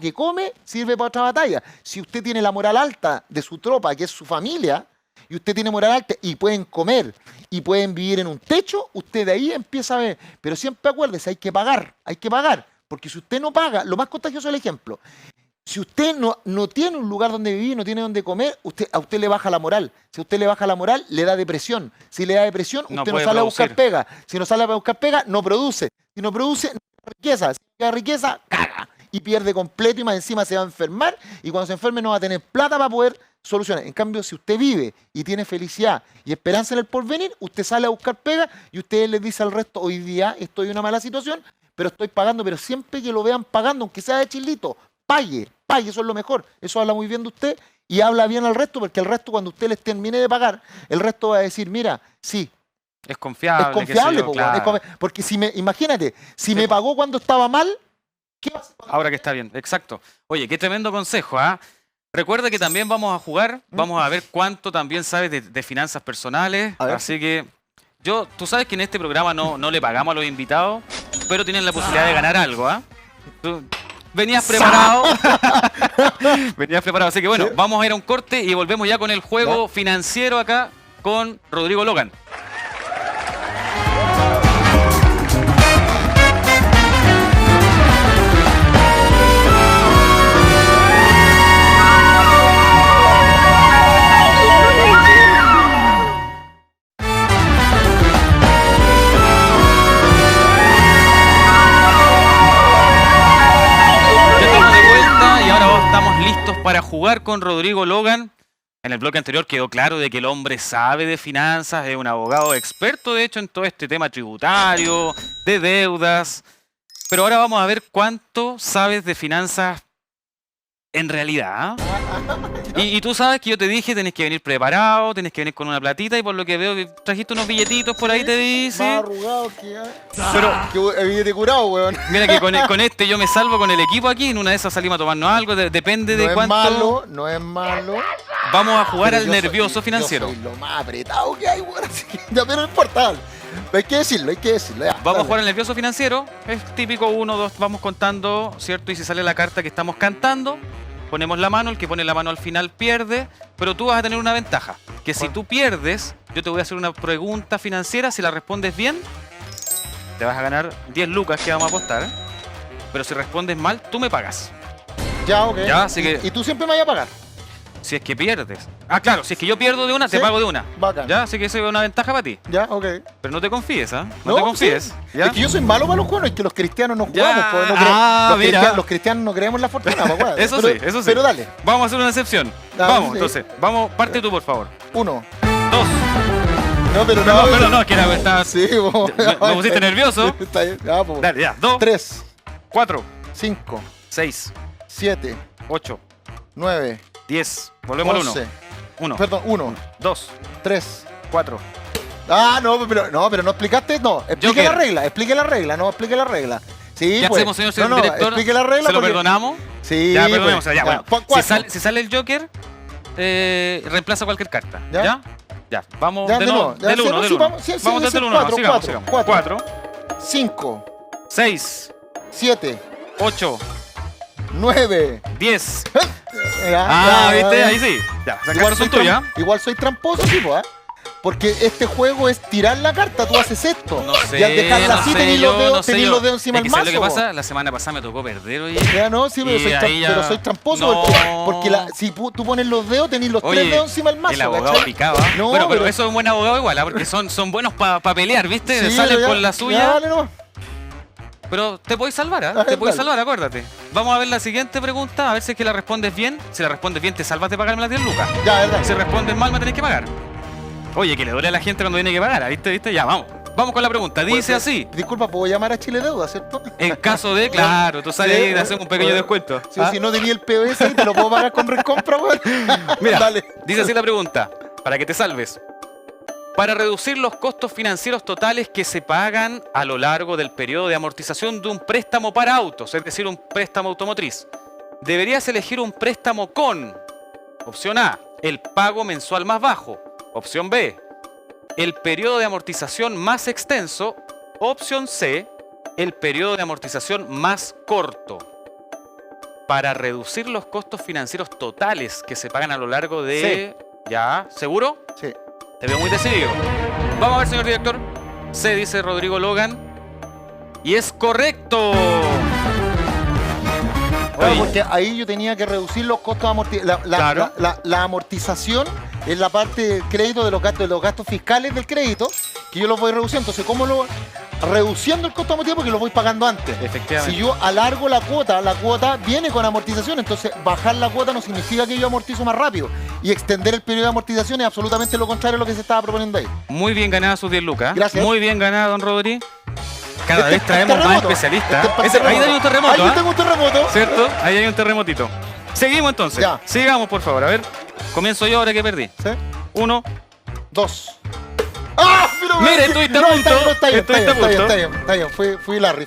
que come sirve para otra batalla. Si usted tiene la moral alta de su tropa, que es su familia, y usted tiene moral alta y pueden comer y pueden vivir en un techo, usted de ahí empieza a ver. Pero siempre acuérdese, hay que pagar. Porque si usted no paga, lo más contagioso es el ejemplo. Si usted no tiene un lugar donde vivir, no tiene donde comer, a usted le baja la moral. Si a usted le baja la moral, le da depresión. Si le da depresión, No usted no puede sale a buscar producir. pega. Si no sale a buscar pega, no produce. Si no produce, no da riqueza. Si no da riqueza, caga. Y pierde completo y más encima se va a enfermar. Y cuando se enferme no va a tener plata para poder solucionar. En cambio, si usted vive y tiene felicidad y esperanza en el porvenir, usted sale a buscar pega y usted les dice al resto, hoy día estoy en una mala situación, pero estoy pagando. Pero siempre que lo vean pagando, aunque sea de chilito, pague, eso es lo mejor. Eso habla muy bien de usted y habla bien al resto, porque el resto, cuando usted les termine de pagar, el resto va a decir, mira, sí, Es confiable. es confiable, qué sé yo, po, weón, claro. porque imagínate, si Sí, me po. pagó cuando estaba mal, ¿qué va a hacer? Ahora que está bien, exacto. Oye, qué tremendo consejo, ¿ah? Recuerda que también vamos a jugar, vamos a ver cuánto también sabes de finanzas personales. A ver. Así que tú sabes que en este programa no le pagamos a los invitados, pero tienen la posibilidad de ganar algo, ¿ah? Tú venías preparado. Venías preparado. Así que bueno, Sí. vamos a ir a un corte y volvemos ya con el juego financiero acá con Rodrigo Logan. Ya estamos de vuelta y ahora estamos listos para jugar con Rodrigo Logan. En el bloque anterior quedó claro de que el hombre sabe de finanzas, es un abogado experto de hecho en todo este tema tributario, de deudas. Pero ahora vamos a ver cuánto sabes de finanzas en realidad. Y tú sabes que yo te dije, tenés que venir preparado, tenés que venir con una platita y por lo que veo que trajiste unos billetitos por ahí, te Más dice. arrugado que... Pero, que billete curado, weón. Mira que con este yo me salvo con el equipo aquí, en una de esas salimos a tomarnos algo, depende No de es cuánto. malo, no es malo. Vamos a jugar Pero al yo soy- nervioso financiero. Yo soy lo más apretado que hay, weón. Así que ya, pero no importa, dale. Hay que decirlo, ya, Vamos a dale. jugar al nervioso financiero. Es típico 1, 2, vamos contando, ¿cierto? Y si sale la carta que estamos cantando, ponemos la mano, el que pone la mano al final pierde, pero tú vas a tener una ventaja, que si ¿Cuál? tú pierdes, yo te voy a hacer una pregunta financiera, si la respondes bien, te vas a ganar 10 lucas que vamos a apostar, pero si respondes mal, tú me pagas, Ya, ok. Ya, así que- Y tú siempre me vas a pagar. si es que pierdes. Ah, claro, si es que yo pierdo de una, te Sí. pago de una. Bacán. Ya, así que eso es una ventaja para ti, Ya, ok. pero no te confíes, ¿ah? No te confíes, sí. ¿ya? Es que yo soy malo para los juegos, es que los cristianos no Ya. jugamos. Pues, Ah, mira. los cristianos no creemos en la fortuna, pues, weón. Eso Pero- sí, eso sí. Pero dale, Vamos a hacer una excepción. Ah, Vamos, sí. entonces. Vamos, parte tú, por favor. 1. 2. No, pero No, que era, estaba- Sí, vos. Me pusiste nervioso. Está bien, ya, pues. Dale, ya. 2, 3, 4, 5, 6, 7, 8, 9, 10. Volvemos al 11. 1. Perdón, 1, 2, 3. 4. Ah, pero no explicaste. No, explique Joker. la regla, explique la regla. Sí, ¿Qué pues. hacemos, señor No, director? explique la regla. ¿Se lo porque- perdonamos? Sí, Ya, pues. perdonemos. Ya, bueno. Cuatro. Si sale el Joker, reemplaza cualquier carta. ¿Ya? ¿Ya? Ya. Vamos Ya, de de nuevo. nuevo. Ya, Del sí, 1, no, del sí, 1. vamos, sí, sí, Vamos sí, desde el 1. cuatro, Sigamos, cuatro, sigamos. cuatro. 4, 5, 6, 7, 8, 9. 10. Ya, ¿viste? ya. Ahí sí. Ya, esas Igual cartas son soy tuyas. igual soy tramposo, tipo, ¿eh? Porque este juego es tirar la carta, tú haces esto. No sé, y al dejarla no así sé tenés yo, los dedos, no sé tenés yo. los dedos encima Es del que mazo. ¿sabes lo que po. pasa? La semana pasada me tocó perder, oye. Ya no, sí, pero Y soy, ahí ya- pero soy tramposo No. porque si tú pones los dedos, tenés los Oye, tres dedos encima del mazo. el abogado ¿cachai? picaba. No, bueno, pero pero- eso es un buen abogado igual, ¿ah? Porque son buenos para pelear, ¿viste? Sí, Salen pero por ya- la ya, suya. dale nomás. Pero te podéis salvar, ¿ah? A ver, Te podéis dale. salvar, acuérdate. Vamos a ver la siguiente pregunta, a ver si es que la respondes bien. Si la respondes bien, te salvas de pagarme las 10 lucas. Ya, verdad. Si respondes mal, me tenés que pagar. Oye, que le duele a la gente cuando tiene que pagar, ¿ah? ¿Viste? Ya, vamos. Vamos con la pregunta. Dice Pues, así. Disculpa, ¿puedo llamar a Chile Deuda, cierto? En caso de, claro, tú sabes, ahí le hacemos un pequeño descuento. Sí, ¿Ah? si no tenía el POS ahí, te lo puedo pagar con recompra, weón. Mira, Dale. dice así la pregunta, para que te salves. Para reducir los costos financieros totales que se pagan a lo largo del periodo de amortización de un préstamo para autos, es decir, un préstamo automotriz, deberías elegir un préstamo con, opción A, el pago mensual más bajo, opción B, el periodo de amortización más extenso, opción C, el periodo de amortización más corto. Para reducir los costos financieros totales que se pagan a lo largo de... ¿Ya? ¿Seguro? Sí. Te veo muy decidido. Vamos a ver, señor director. C, dice Rodrigo Logan. Y es correcto. Bueno, Oye, porque ahí yo tenía que reducir los costos de amortización. Claro. La amortización es la parte del crédito de los gastos fiscales del crédito, que yo los voy reduciendo. Entonces, ¿cómo lo reduciendo el costo amortizado? Porque lo voy pagando antes. Efectivamente. Si yo alargo la cuota viene con amortización. Entonces, bajar la cuota no significa que yo amortizo más rápido. Y extender el periodo de amortización es absolutamente lo contrario a lo que se estaba proponiendo ahí. Muy bien ganada sus 10 lucas. Gracias. Muy bien ganada, don Rodri. Cada vez Este- traemos más terremoto. especialistas. Este es Ahí hay un terremoto, Ahí yo ¿ah? tengo un terremoto. ¿Cierto? Ahí hay un terremotito. Seguimos entonces. Ya. Sigamos, por favor. A ver. Comienzo yo ahora que perdí. ¿Sí? 1. 2. ¡Ah! Pero Mire, no, estuviste a no, punto. está bien, Estuviste a punto. está bien. Fui Larry.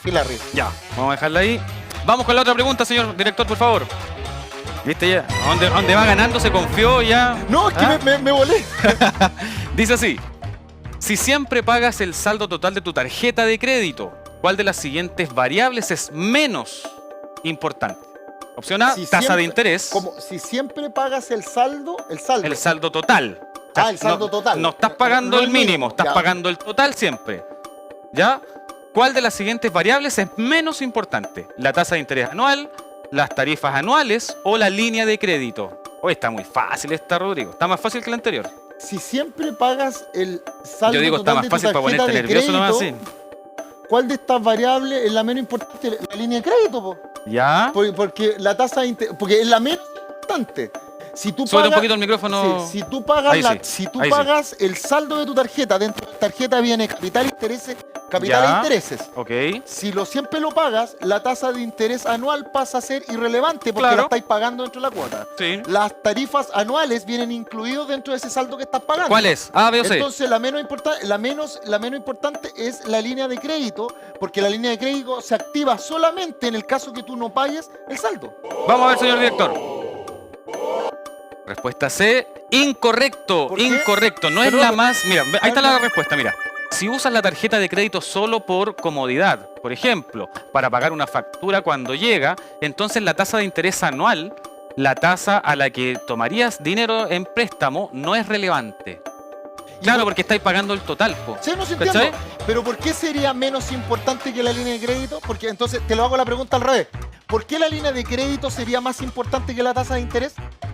Ya. Vamos a dejarla ahí. Vamos con la otra pregunta, señor director, por favor. ¿Viste ya? ¿Dónde va ganando? Se confió ya. No, es que ¿Ah? me volé. Dice así. Si siempre pagas el saldo total de tu tarjeta de crédito, ¿cuál de las siguientes variables es menos importante? Opción A, Si tasa siempre- de interés. Como si siempre pagas el saldo. El saldo total. El saldo total. No estás pagando No el el mínimo, mínimo, estás ya. pagando el total siempre. ¿Ya? ¿Cuál de las siguientes variables es menos importante? ¿La tasa de interés anual, las tarifas anuales o la línea de crédito? Hoy está muy fácil esta, Rodrigo. Está más fácil que la anterior. Si siempre pagas el saldo Yo digo, está total más de tu fácil para tarjeta ponerte de nervioso nomás así. crédito, ¿cuál de estas variables es la menos importante? La línea de crédito, po. ¿Ya? Porque la tasa de interés, porque es la menos importante. Si tú Sube un pagas, poquito el micrófono. sí, si tú pagas, Ahí sí, si tú ahí sí. pagas el saldo de tu tarjeta, dentro de la tarjeta viene capital e Ya. intereses. Ok. Si siempre lo pagas, la tasa de interés anual pasa a ser irrelevante porque Claro. la estáis pagando dentro de la cuota. Sí. Las tarifas anuales vienen incluidos dentro de ese saldo que estás pagando. ¿Cuál es? A, B o C. Entonces la menos importante es la línea de crédito, porque la línea de crédito se activa solamente en el caso que tú no pagues el saldo. Vamos a ver, señor director. Respuesta C, incorrecto, ¿Por qué? incorrecto. No es Pero- la más... Mira, ahí está la respuesta, mira. Si usas la tarjeta de crédito solo por comodidad, por ejemplo, para pagar una factura cuando llega, entonces la tasa de interés anual, la tasa a la que tomarías dinero en préstamo, no es relevante. Claro, porque estáis pagando el total, po. Sí, no se ¿Cachai? entiendo. Pero ¿por qué sería menos importante que la línea de crédito? Porque entonces te lo hago la pregunta al revés. ¿Por qué la línea de crédito sería más importante que la tasa de interés?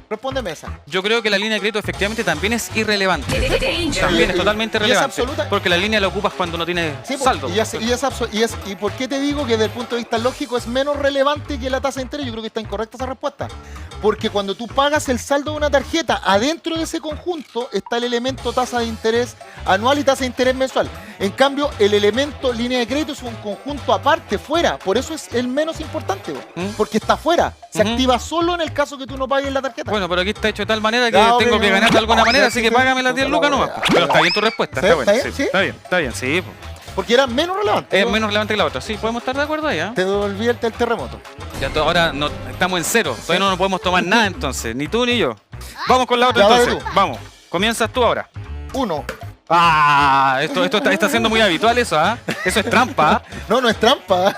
Respóndeme esa. Yo creo que la línea de crédito efectivamente también es irrelevante. Y- También es totalmente y es irrelevante. absoluta- Porque la línea la ocupas cuando no tienes Sí, po, saldo. ¿Y por qué te digo que desde el punto de vista lógico es menos relevante que la tasa de interés? Yo creo que está incorrecta esa respuesta. Porque cuando tú pagas el saldo de una tarjeta, adentro de ese conjunto está el elemento tasa de interés anual y tasa de interés mensual. En cambio, el elemento línea de crédito es un conjunto aparte, fuera. Por eso es el menos importante, po, ¿Mm? porque está fuera. Se Ujú. activa solo en el caso que tú no pagues la tarjeta. Bueno, pero aquí está hecho de tal manera que Ya, ok, tengo que no, ganar de alguna manera, así que sí, págame las 10 sí, lucas la nomás. wea. Pero está bien tu respuesta, ¿Sí? está buena. ¿Está Sí, bien? ¿Sí? está bien, sí. po. Porque era menos relevante. Es ¿no? menos relevante que la otra, sí, podemos estar de acuerdo ahí, ¿ah? Te devolví el terremoto. Ya ahora no, estamos en cero, todavía no nos podemos tomar nada entonces, ni tú ni yo. Vamos con la otra Ya, dale entonces, vamos, comienzas tú ahora. 1. Ah, esto está siendo muy habitual eso, ¿ah? Eso es trampa, ¿ah? No, no es trampa.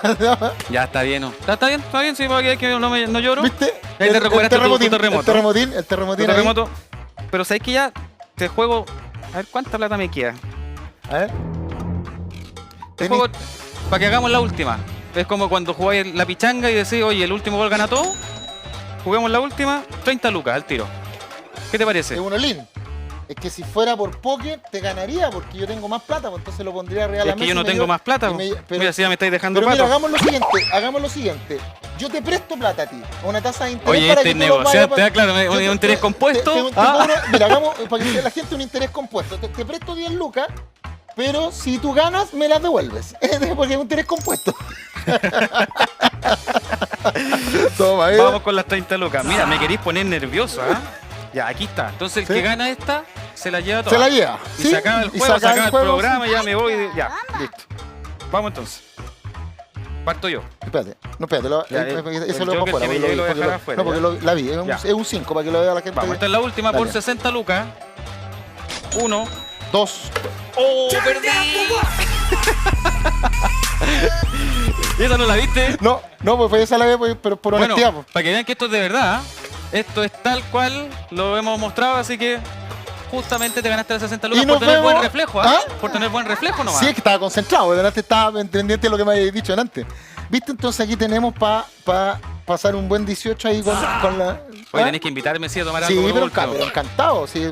Ya está bien, ¿no? Está bien, sí, para que no lloro. ¿Viste? Ahí te recuperaste tu terremoto. El terremotín Tu ahí. terremoto. Pero sabes que ya te juego. A ver cuánta plata me queda. A ver. Te Tení- juego para que hagamos la última. Es como cuando jugáis la pichanga y decís, oye, el último gol gana todo. Juguemos la última, 30 lucas al tiro. ¿Qué te parece? Es un all-in. Es que si fuera por póker, te ganaría, porque yo tengo más plata, pues entonces lo pondría real a Es que yo no tengo más plata. Mira, si ya me estáis dejando Pero mira, pato. hagamos lo siguiente. Yo te presto plata a ti, a una tasa de interés Oye, para este que tú lo vayas negociante, a- claro, Yo un te- interés te- compuesto. te Ah. cobro- mira, hagamos para que la gente un interés compuesto. Te presto 10 lucas pero si tú ganas, me las devuelves. Porque es un interés compuesto. Toma, Vamos con las 30 lucas. Mira, me queréis poner nervioso, ¿ah? Ya, aquí está. Entonces el ¿Sí? que gana esta, se la lleva toda. Se la lleva. Y ¿sí? se acaba el Y juego, se acaba el juego, programa, sí. ya me voy. Ya, listo. Vamos entonces. Parto yo. Espérate, no, espérate. Ya, Eso el lo dejo Joker afuera. que me llevé lo voy a dejar afuera, No, porque ya. la vi. Ya. Es un 5 para que lo vea la gente. Vamos, esta es la última por Dale. 60 lucas. 1. 2. ¡Oh, perdí! ¿Esa no la viste? No, pues esa la veo, pues, pero por Bueno, honestidad. Pues. para que vean que esto es de verdad, ¿eh? Esto es tal cual lo hemos mostrado, así que justamente te ganaste las 60 lucas Y por nos tener vemos. buen reflejo, ¿ah? ¿Ah? Por tener buen reflejo nomás. Sí, es que estaba concentrado, delante estaba pendiente de lo que me habéis dicho antes. ¿Viste? Entonces aquí tenemos para pasar un buen 18 ahí con la... Hoy ¿ah? tenés que invitarme, sí, a tomar Sí, algo. por pero, último. pero encantado. Sí.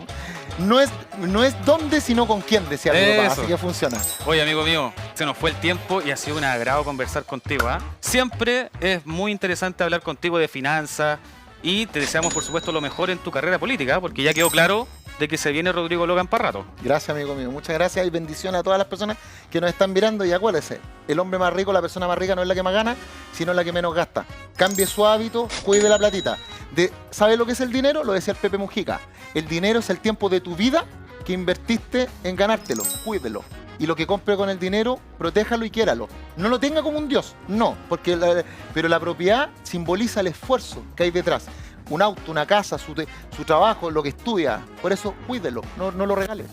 No es dónde, sino con quién, decía mi papá, Eso. así que funciona. Oye, amigo mío, se nos fue el tiempo y ha sido un agrado conversar contigo, ¿ah? Siempre es muy interesante hablar contigo de finanzas y te deseamos, por supuesto, lo mejor en tu carrera política, ¿ah? Porque ya quedó claro de que se viene Rodrigo Logan para rato. Gracias, amigo mío. Muchas gracias y bendiciones a todas las personas que nos están mirando. Y acuérdese, el hombre más rico, la persona más rica no es la que más gana, sino la que menos gasta. Cambie su hábito, cuide la platita. ¿Sabe lo que es el dinero? Lo decía el Pepe Mujica. El dinero es el tiempo de tu vida que invertiste en ganártelo. Cuídelo. Y lo que compre con el dinero, protéjalo y quiéralo. No lo tenga como un dios, no. Pero la propiedad simboliza el esfuerzo que hay detrás. Un auto, una casa, su trabajo, lo que estudia. Por eso, cuídelo, no lo regale.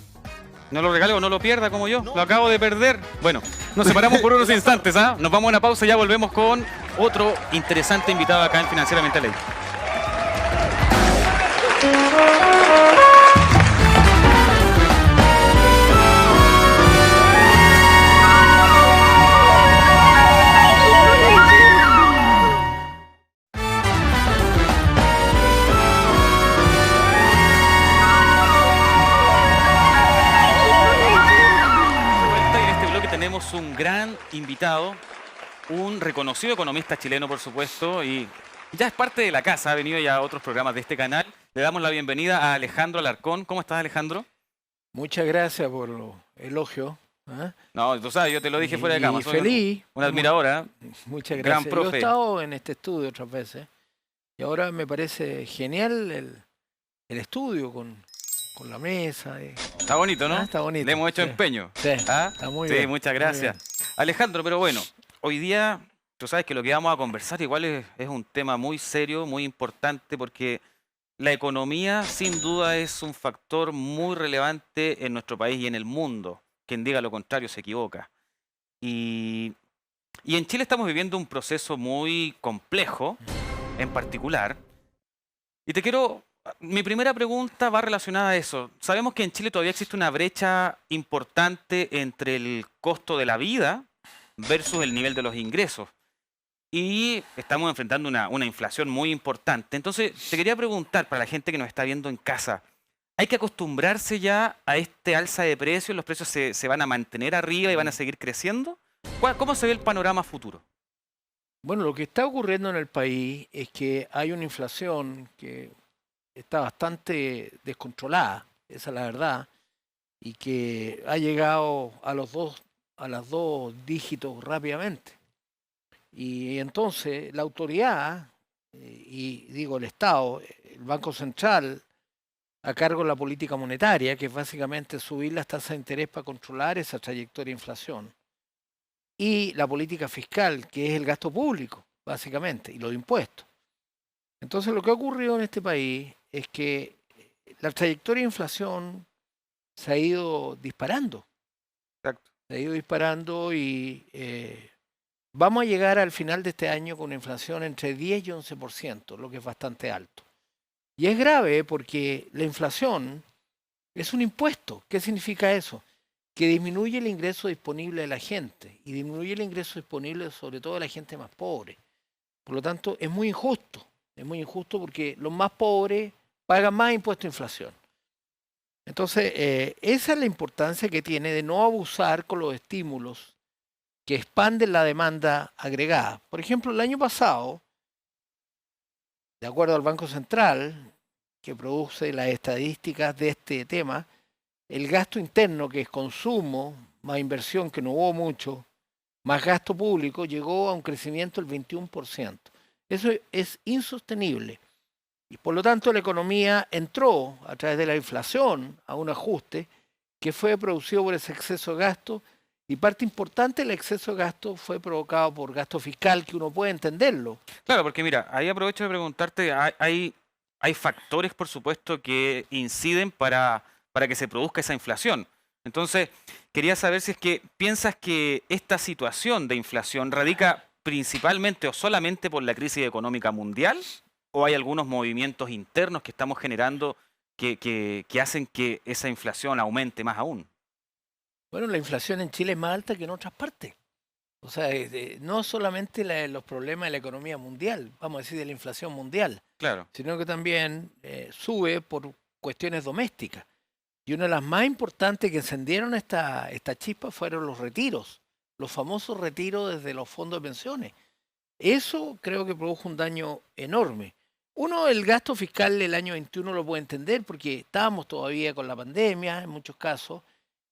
No lo regale o no lo pierda como yo. Lo acabo de perder. Bueno, nos separamos por unos instantes, ¿ah? Nos vamos a una pausa y ya volvemos con otro interesante invitado acá en Financieramente Ley. Y en este bloque tenemos un gran invitado, un reconocido economista chileno, por supuesto, y ya es parte de la casa, ha venido ya a otros programas de este canal. Le damos la bienvenida a Alejandro Alarcón. ¿Cómo estás, Alejandro? Muchas gracias por los elogios. ¿ah? No, tú sabes, yo te lo dije fuera de cama. Y soy feliz. una admiradora. Muchas gran gracias. profe. Yo he estado en este estudio otras veces y ahora me parece genial el estudio con la mesa. Está bonito, ¿no? Está bonito. Le hemos hecho sí. empeño. Sí, ¿Ah? está muy Sí, bien. muchas muy gracias. Alejandro, pero bueno, hoy día, tú sabes que lo que vamos a conversar igual es un tema muy serio, muy importante, porque la economía sin duda es un factor muy relevante en nuestro país y en el mundo. Quien diga lo contrario se equivoca. Y en Chile estamos viviendo un proceso muy complejo, en particular. Y mi primera pregunta va relacionada a eso. Sabemos que en Chile todavía existe una brecha importante entre el costo de la vida versus el nivel de los ingresos. Y estamos enfrentando una inflación muy importante. Entonces, te quería preguntar, para la gente que nos está viendo en casa, ¿hay que acostumbrarse ya a este alza de precios? ¿Los precios se van a mantener arriba y van a seguir creciendo? ¿Cómo se ve el panorama futuro? Bueno, lo que está ocurriendo en el país es que hay una inflación que está bastante descontrolada, esa es la verdad, y que ha llegado a los dos dígitos rápidamente. Y entonces la autoridad, y digo el Estado, el Banco Central, a cargo de la política monetaria, que es básicamente subir las tasas de interés para controlar esa trayectoria de inflación, y la política fiscal, que es el gasto público, básicamente, y los impuestos. Entonces lo que ha ocurrido en este país es que la trayectoria de inflación se ha ido disparando. Exacto. Se ha ido disparando y vamos a llegar al final de este año con una inflación entre 10 y 11%, lo que es bastante alto. Y es grave porque la inflación es un impuesto. ¿Qué significa eso? Que disminuye el ingreso disponible de la gente y disminuye el ingreso disponible sobre todo de la gente más pobre. Por lo tanto, es muy injusto. Es muy injusto porque los más pobres pagan más impuestos de inflación. Entonces, esa es la importancia que tiene de no abusar con los estímulos que expanden la demanda agregada. Por ejemplo, el año pasado, de acuerdo al Banco Central, que produce las estadísticas de este tema, el gasto interno, que es consumo más inversión, que no hubo mucho, más gasto público, llegó a un crecimiento del 21%. Eso es insostenible. Y por lo tanto la economía entró a través de la inflación a un ajuste que fue producido por ese exceso de gasto, y parte importante del exceso de gasto fue provocado por gasto fiscal, que uno puede entenderlo. Claro, porque mira, ahí aprovecho de preguntarte, hay factores, por supuesto, que inciden para que se produzca esa inflación. Entonces, quería saber si es que piensas que esta situación de inflación radica principalmente o solamente por la crisis económica mundial, o hay algunos movimientos internos que estamos generando que hacen que esa inflación aumente más aún. Bueno, la inflación en Chile es más alta que en otras partes. O sea, no solamente los problemas de la economía mundial, vamos a decir de la inflación mundial, Claro, sino que también sube por cuestiones domésticas. Y una de las más importantes que encendieron esta chispa fueron los retiros, los famosos retiros desde los fondos de pensiones. Eso creo que produjo un daño enorme. Uno, el gasto fiscal del año 21 lo puede entender porque estábamos todavía con la pandemia en muchos casos,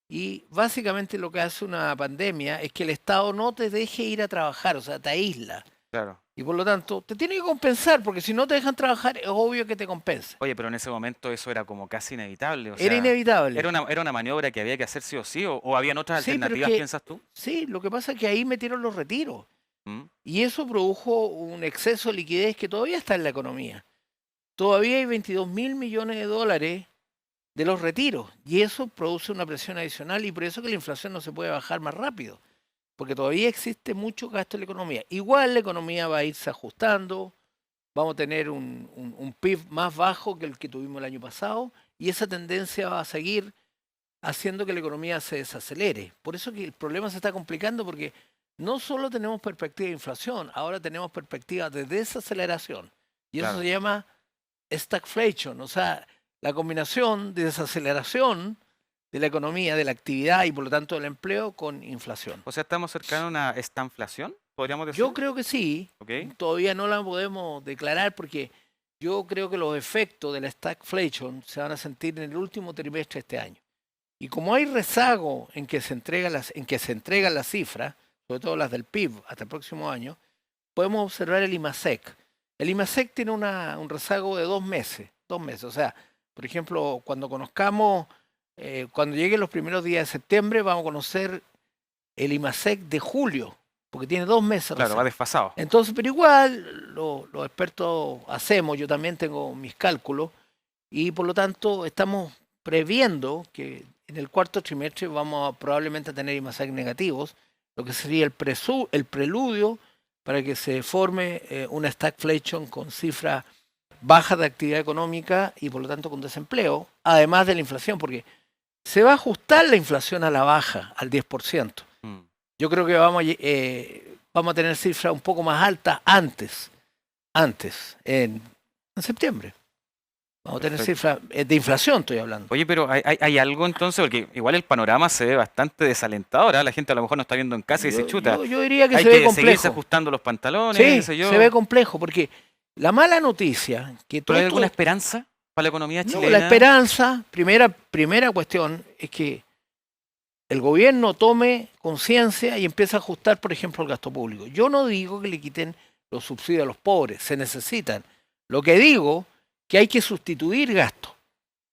y básicamente lo que hace una pandemia es que el Estado no te deje ir a trabajar, o sea, te aísla. claro. Y por lo tanto, te tiene que compensar, porque si no te dejan trabajar, es obvio que te compensa. Oye, pero en ese momento eso era como casi inevitable. O Era sea, inevitable. era una maniobra que había que hacer sí o sí, o habían otras Sí, pero alternativas, que- piensas tú? Sí, lo que pasa es que ahí metieron los retiros. ¿Mm? Y eso produjo un exceso de liquidez que todavía está en la economía. Todavía hay 22.000 millones de dólares de los retiros. Y eso produce una presión adicional, y por eso que la inflación no se puede bajar más rápido. Porque todavía existe mucho gasto en la economía. Igual la economía va a irse ajustando, vamos a tener un PIB más bajo que el que tuvimos el año pasado, y esa tendencia va a seguir haciendo que la economía se desacelere. Por eso que el problema se está complicando, porque no solo tenemos perspectiva de inflación, ahora tenemos perspectiva de desaceleración. Y eso Claro. se llama stagflation, o sea, la combinación de desaceleración de la economía, de la actividad y por lo tanto del empleo con inflación. O sea, estamos cercanos a una estanflación, podríamos decir. Yo creo que sí, ¿Ok? todavía no la podemos declarar porque yo creo que los efectos de la stagflation se van a sentir en el último trimestre de este año. Y como hay rezago en que se entregan las cifras, sobre todo las del PIB hasta el próximo año, podemos observar el IMASEC. El IMASEC tiene un rezago de 2 meses. 2 meses. O sea, por ejemplo, cuando conozcamos, cuando lleguen los primeros días de septiembre, vamos a conocer el IMASEC de julio, porque tiene 2 meses. de Claro, rezago. va desfasado. Entonces, pero igual los expertos hacemos, yo también tengo mis cálculos, y por lo tanto estamos previendo que en el cuarto trimestre vamos a probablemente tener IMASEC negativos, lo que sería el preludio para que se forme una stagflation con cifras bajas de actividad económica y por lo tanto con desempleo, además de la inflación, porque se va a ajustar la inflación a la baja, al 10%. Mm. Yo creo que vamos a tener cifras un poco más altas antes, en septiembre. Vamos a tener Perfecto. cifras de inflación, estoy hablando. Oye, pero hay algo entonces, porque igual el panorama se ve bastante desalentador, ¿ah? La gente a lo mejor no está viendo en casa y se chuta. Yo diría que Hay se ve que seguirse complejo. ajustando los pantalones, Sí, qué sé yo. se ve complejo, porque la mala noticia, que ¿Pero hay todo alguna esto- esperanza para la economía No, chilena? la esperanza, primera cuestión, es que el gobierno tome conciencia y empiece a ajustar, por ejemplo, el gasto público. Yo no digo que le quiten los subsidios a los pobres, se necesitan. Lo que digo que hay que sustituir gasto.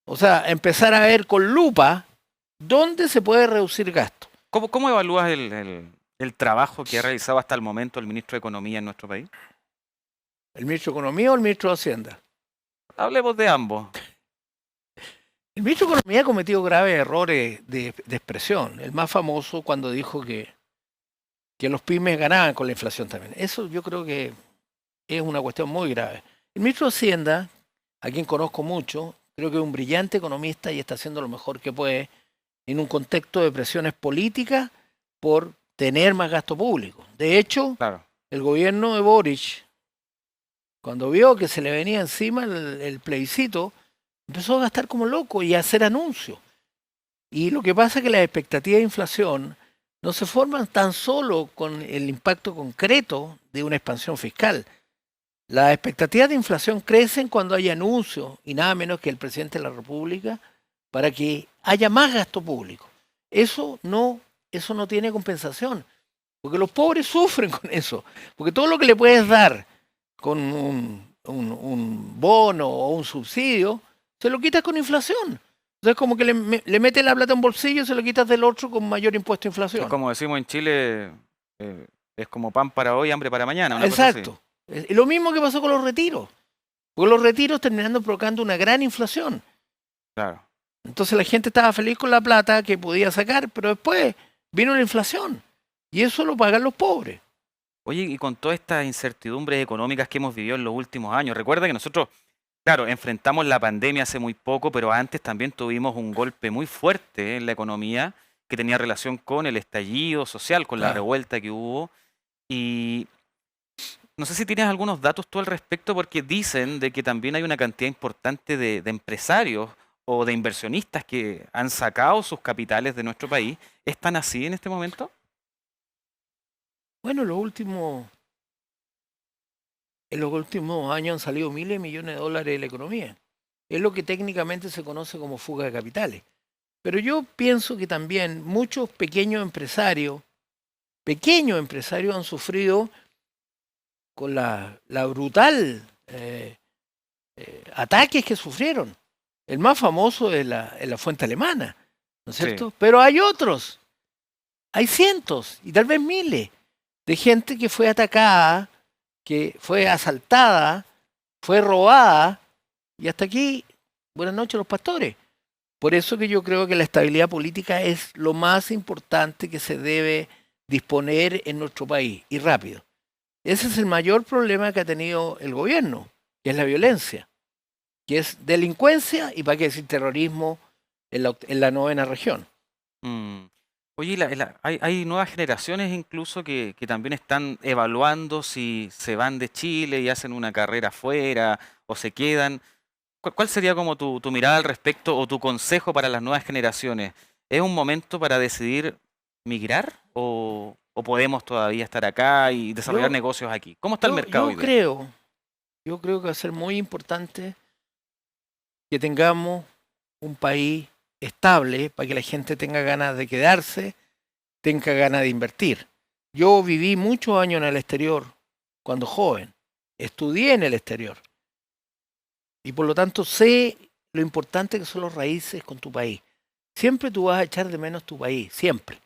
O sea, empezar a ver con lupa dónde se puede reducir gasto. ¿Cómo evalúas el trabajo que ha realizado hasta el momento el ministro de Economía en nuestro país? ¿El ministro de Economía o el ministro de Hacienda? Hablemos de ambos. El ministro de Economía ha cometido graves errores de expresión. El más famoso cuando dijo que los pymes ganaban con la inflación también. Eso yo creo que es una cuestión muy grave. El ministro de Hacienda, a quien conozco mucho, creo que es un brillante economista y está haciendo lo mejor que puede en un contexto de presiones políticas por tener más gasto público. De hecho, Claro. el gobierno de Boric, cuando vio que se le venía encima el plebiscito, empezó a gastar como loco y a hacer anuncios. Y lo que pasa es que las expectativas de inflación no se forman tan solo con el impacto concreto de una expansión fiscal. Las expectativas de inflación crecen cuando hay anuncios, y nada menos que el presidente de la República, para que haya más gasto público. Eso no eso no tiene compensación. Porque los pobres sufren con eso. Porque todo lo que le puedes dar con un bono o un subsidio, se lo quitas con inflación. Entonces como que le metes la plata en un bolsillo y se lo quitas del otro con mayor impuesto a inflación. Como decimos en Chile, es como pan para hoy, hambre para mañana. Una cosa así. Exacto. Y lo mismo que pasó con los retiros. Porque los retiros terminando provocando una gran inflación. Claro. Entonces la gente estaba feliz con la plata que podía sacar, pero después vino la inflación. Y eso lo pagan los pobres. Oye, y con todas estas incertidumbres económicas que hemos vivido en los últimos años, recuerda que nosotros, claro, enfrentamos la pandemia hace muy poco, pero antes también tuvimos un golpe muy fuerte en la economía que tenía relación con el estallido social, con la Claro. revuelta que hubo. Y no sé si tienes algunos datos tú al respecto, porque dicen de que también hay una cantidad importante de empresarios o de inversionistas que han sacado sus capitales de nuestro país. ¿Están así en este momento? Bueno, en los últimos años han salido miles de millones de dólares de la economía. Es lo que técnicamente se conoce como fuga de capitales. Pero yo pienso que también muchos pequeños empresarios han sufrido con la brutal ataques que sufrieron. El más famoso es la fuente alemana, ¿no es Sí. cierto? Pero hay otros, hay cientos y tal vez miles de gente que fue atacada, que fue asaltada, fue robada, y hasta aquí, buenas noches los pastores. Por eso que yo creo que la estabilidad política es lo más importante que se debe disponer en nuestro país, y rápido. Ese es el mayor problema que ha tenido el gobierno, que es la violencia, que es delincuencia y para qué decir terrorismo en la novena región. Mm. Oye, hay nuevas generaciones incluso que también están evaluando si se van de Chile y hacen una carrera afuera o se quedan. ¿Cuál sería como tu mirada al respecto o tu consejo para las nuevas generaciones? ¿Es un momento para decidir migrar o podemos todavía estar acá y desarrollar Yo, negocios aquí? ¿Cómo está el mercado hoy día? yo creo que va a ser muy importante que tengamos un país estable para que la gente tenga ganas de quedarse, tenga ganas de invertir. Yo viví muchos años en el exterior cuando joven, estudié en el exterior y por lo tanto sé lo importante que son los raíces con tu país. Siempre tú vas a echar de menos tu país, siempre.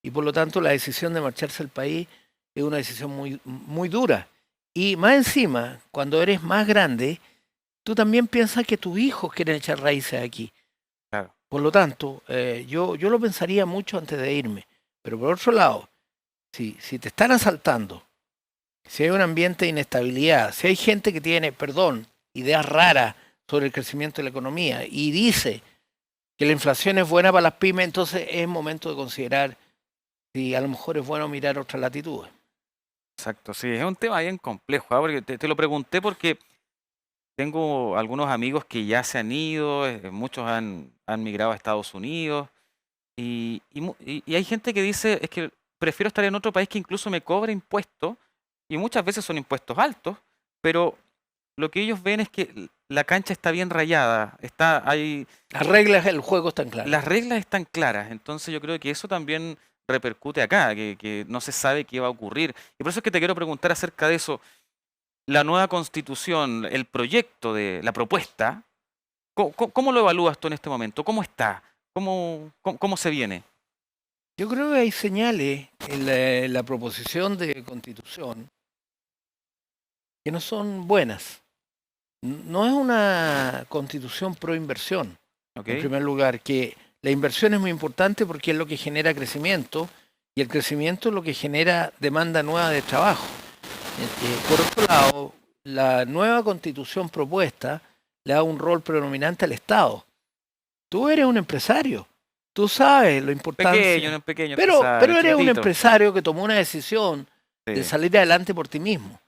Y por lo tanto la decisión de marcharse del país es una decisión muy, muy dura. Y más encima, cuando eres más grande, tú también piensas que tus hijos quieren echar raíces aquí. Claro. Por lo tanto, yo lo pensaría mucho antes de irme. Pero por otro lado, si te están asaltando, si hay un ambiente de inestabilidad, si hay gente que tiene, perdón, ideas raras sobre el crecimiento de la economía y dice que la inflación es buena para las pymes, entonces es momento de considerar si a lo mejor es bueno mirar otras latitudes. Exacto, sí, es un tema bien complejo, ¿ah? Porque te lo pregunté porque tengo algunos amigos que ya se han ido, muchos han migrado a Estados Unidos y hay gente que dice, es que prefiero estar en otro país que incluso me cobre impuestos y muchas veces son impuestos altos, pero lo que ellos ven es que la cancha está bien rayada, Las reglas del juego están claras. las reglas están claras, entonces yo creo que eso también repercute acá, que no se sabe qué va a ocurrir. Y por eso es que te quiero preguntar acerca de eso. La nueva constitución, el proyecto de la propuesta, ¿cómo lo evalúas tú en este momento? ¿Cómo está? ¿Cómo se viene? Yo creo que hay señales en la proposición de constitución que no son buenas. No es una constitución pro inversión, ¿Ok? en primer lugar, que la inversión es muy importante porque es lo que genera crecimiento y el crecimiento es lo que genera demanda nueva de trabajo. Por otro lado, la nueva constitución propuesta le da un rol predominante al Estado. Tú eres un empresario, tú sabes lo importante. Pequeño Pero empresario, eres un chiquitito. empresario que tomó una decisión de Sí, salir adelante por ti mismo.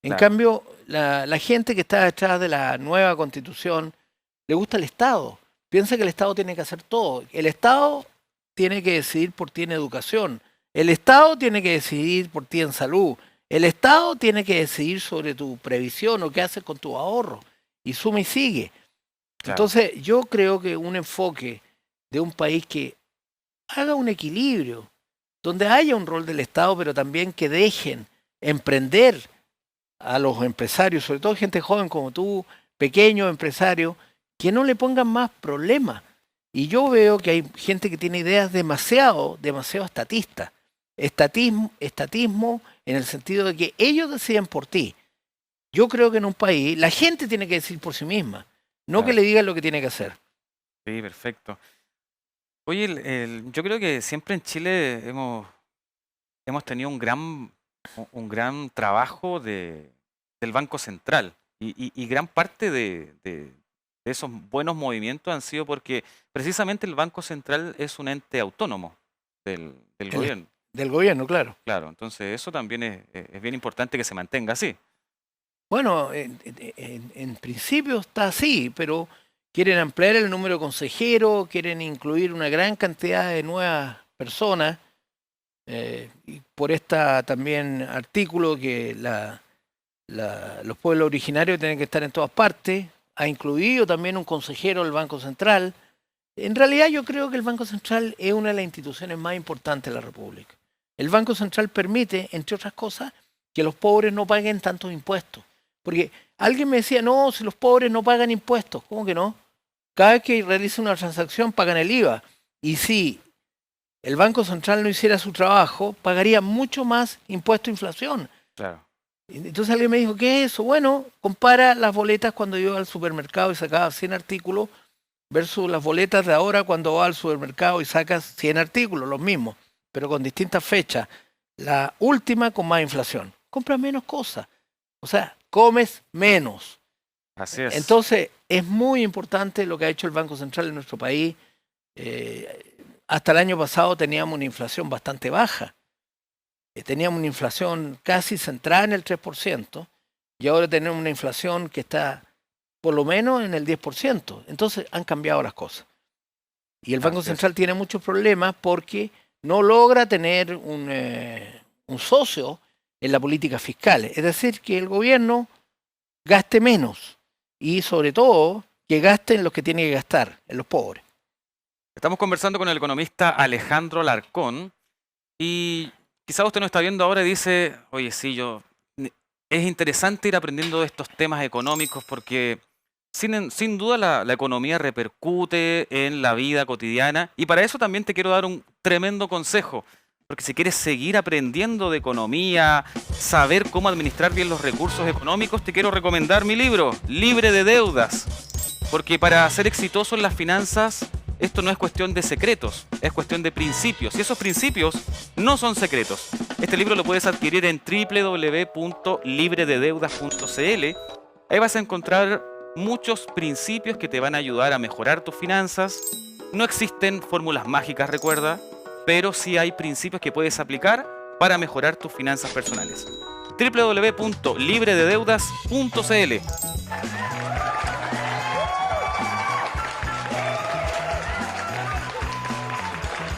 En claro. cambio, la gente que está detrás de la nueva constitución le gusta el Estado. Piensa que el Estado tiene que hacer todo. El Estado tiene que decidir por ti en educación. El Estado tiene que decidir por ti en salud. El Estado tiene que decidir sobre tu previsión o qué haces con tu ahorro. Y suma y sigue. Claro. Entonces, yo creo que un enfoque de un país que haga un equilibrio donde haya un rol del Estado, pero también que dejen emprender a los empresarios, sobre todo gente joven como tú, pequeños empresarios, que no le pongan más problemas. Y yo veo que hay gente que tiene ideas demasiado estatistas. Estatismo en el sentido de que ellos deciden por ti. Yo creo que en un país la gente tiene que decir por sí misma, no Claro. que le digan lo que tiene que hacer. Sí, perfecto. Oye, yo creo que siempre en Chile hemos tenido un gran trabajo del Banco Central y gran parte de esos buenos movimientos han sido porque precisamente el Banco Central es un ente autónomo del El- gobierno. Del gobierno, claro. Claro, entonces eso también es bien importante que se mantenga así. Bueno, en principio está así, pero quieren ampliar el número de consejeros, quieren incluir una gran cantidad de nuevas personas, y por esta también artículo que los pueblos originarios tienen que estar en todas partes, ha incluido también un consejero del Banco Central. En realidad yo creo que el Banco Central es una de las instituciones más importantes de la República. El Banco Central permite, entre otras cosas, que los pobres no paguen tantos impuestos. Porque alguien me decía, no, si los pobres no pagan impuestos, ¿cómo que no? Cada vez que realiza una transacción pagan el IVA. Y si el Banco Central no hiciera su trabajo, pagaría mucho más impuesto a inflación. Claro. Entonces alguien me dijo, ¿qué es eso? Bueno, compara las boletas cuando yo iba al supermercado y sacaba 100 artículos versus las boletas de ahora cuando va al supermercado y sacas 100 artículos, los mismos, pero con distintas fechas. La última con más inflación. Compras menos cosas. O sea, comes menos. Así es. Entonces, es muy importante lo que ha hecho el Banco Central en nuestro país. Hasta el año pasado teníamos una inflación bastante baja. Teníamos una inflación casi centrada en el 3%, y ahora tenemos una inflación que está por lo menos en el 10%. Entonces, han cambiado las cosas. Y el Banco Así es. Central tiene muchos problemas porque no logra tener un socio en la política fiscal. Es decir, que el gobierno gaste menos y sobre todo que gaste en los que tiene que gastar, en los pobres. Estamos conversando con el economista Alejandro Larcón y quizás usted nos está viendo ahora y dice, oye, sí, es interesante ir aprendiendo de estos temas económicos porque sin duda la economía repercute en la vida cotidiana y para eso también te quiero dar un tremendo consejo. Porque si quieres seguir aprendiendo de economía, saber cómo administrar bien los recursos económicos, te quiero recomendar mi libro, Libre de Deudas. Porque para ser exitoso en las finanzas, esto no es cuestión de secretos, es cuestión de principios. Y esos principios no son secretos. Este libro lo puedes adquirir en www.librededeudas.cl. Ahí vas a encontrar muchos principios que te van a ayudar a mejorar tus finanzas. No existen fórmulas mágicas, recuerda, pero sí hay principios que puedes aplicar para mejorar tus finanzas personales. www.librededeudas.cl.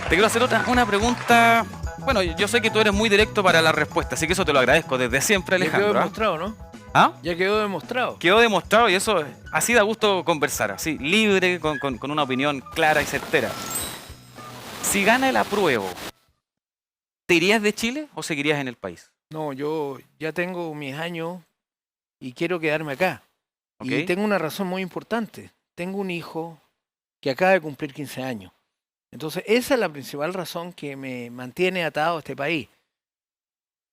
Te quiero hacer una pregunta. Bueno, yo sé que tú eres muy directo para la respuesta, así que eso te lo agradezco desde siempre, Ya quedó Alejandro. demostrado, ¿no? ¿Ah? Ya quedó demostrado. Quedó demostrado y eso así da gusto conversar, así, libre, con una opinión clara y certera. Si gana el apruebo, ¿te irías de Chile o seguirías en el país? No, yo ya tengo mis años y quiero quedarme acá. ¿Ok? Y tengo una razón muy importante. Tengo un hijo que acaba de cumplir 15 años. Entonces, esa es la principal razón que me mantiene atado a este país.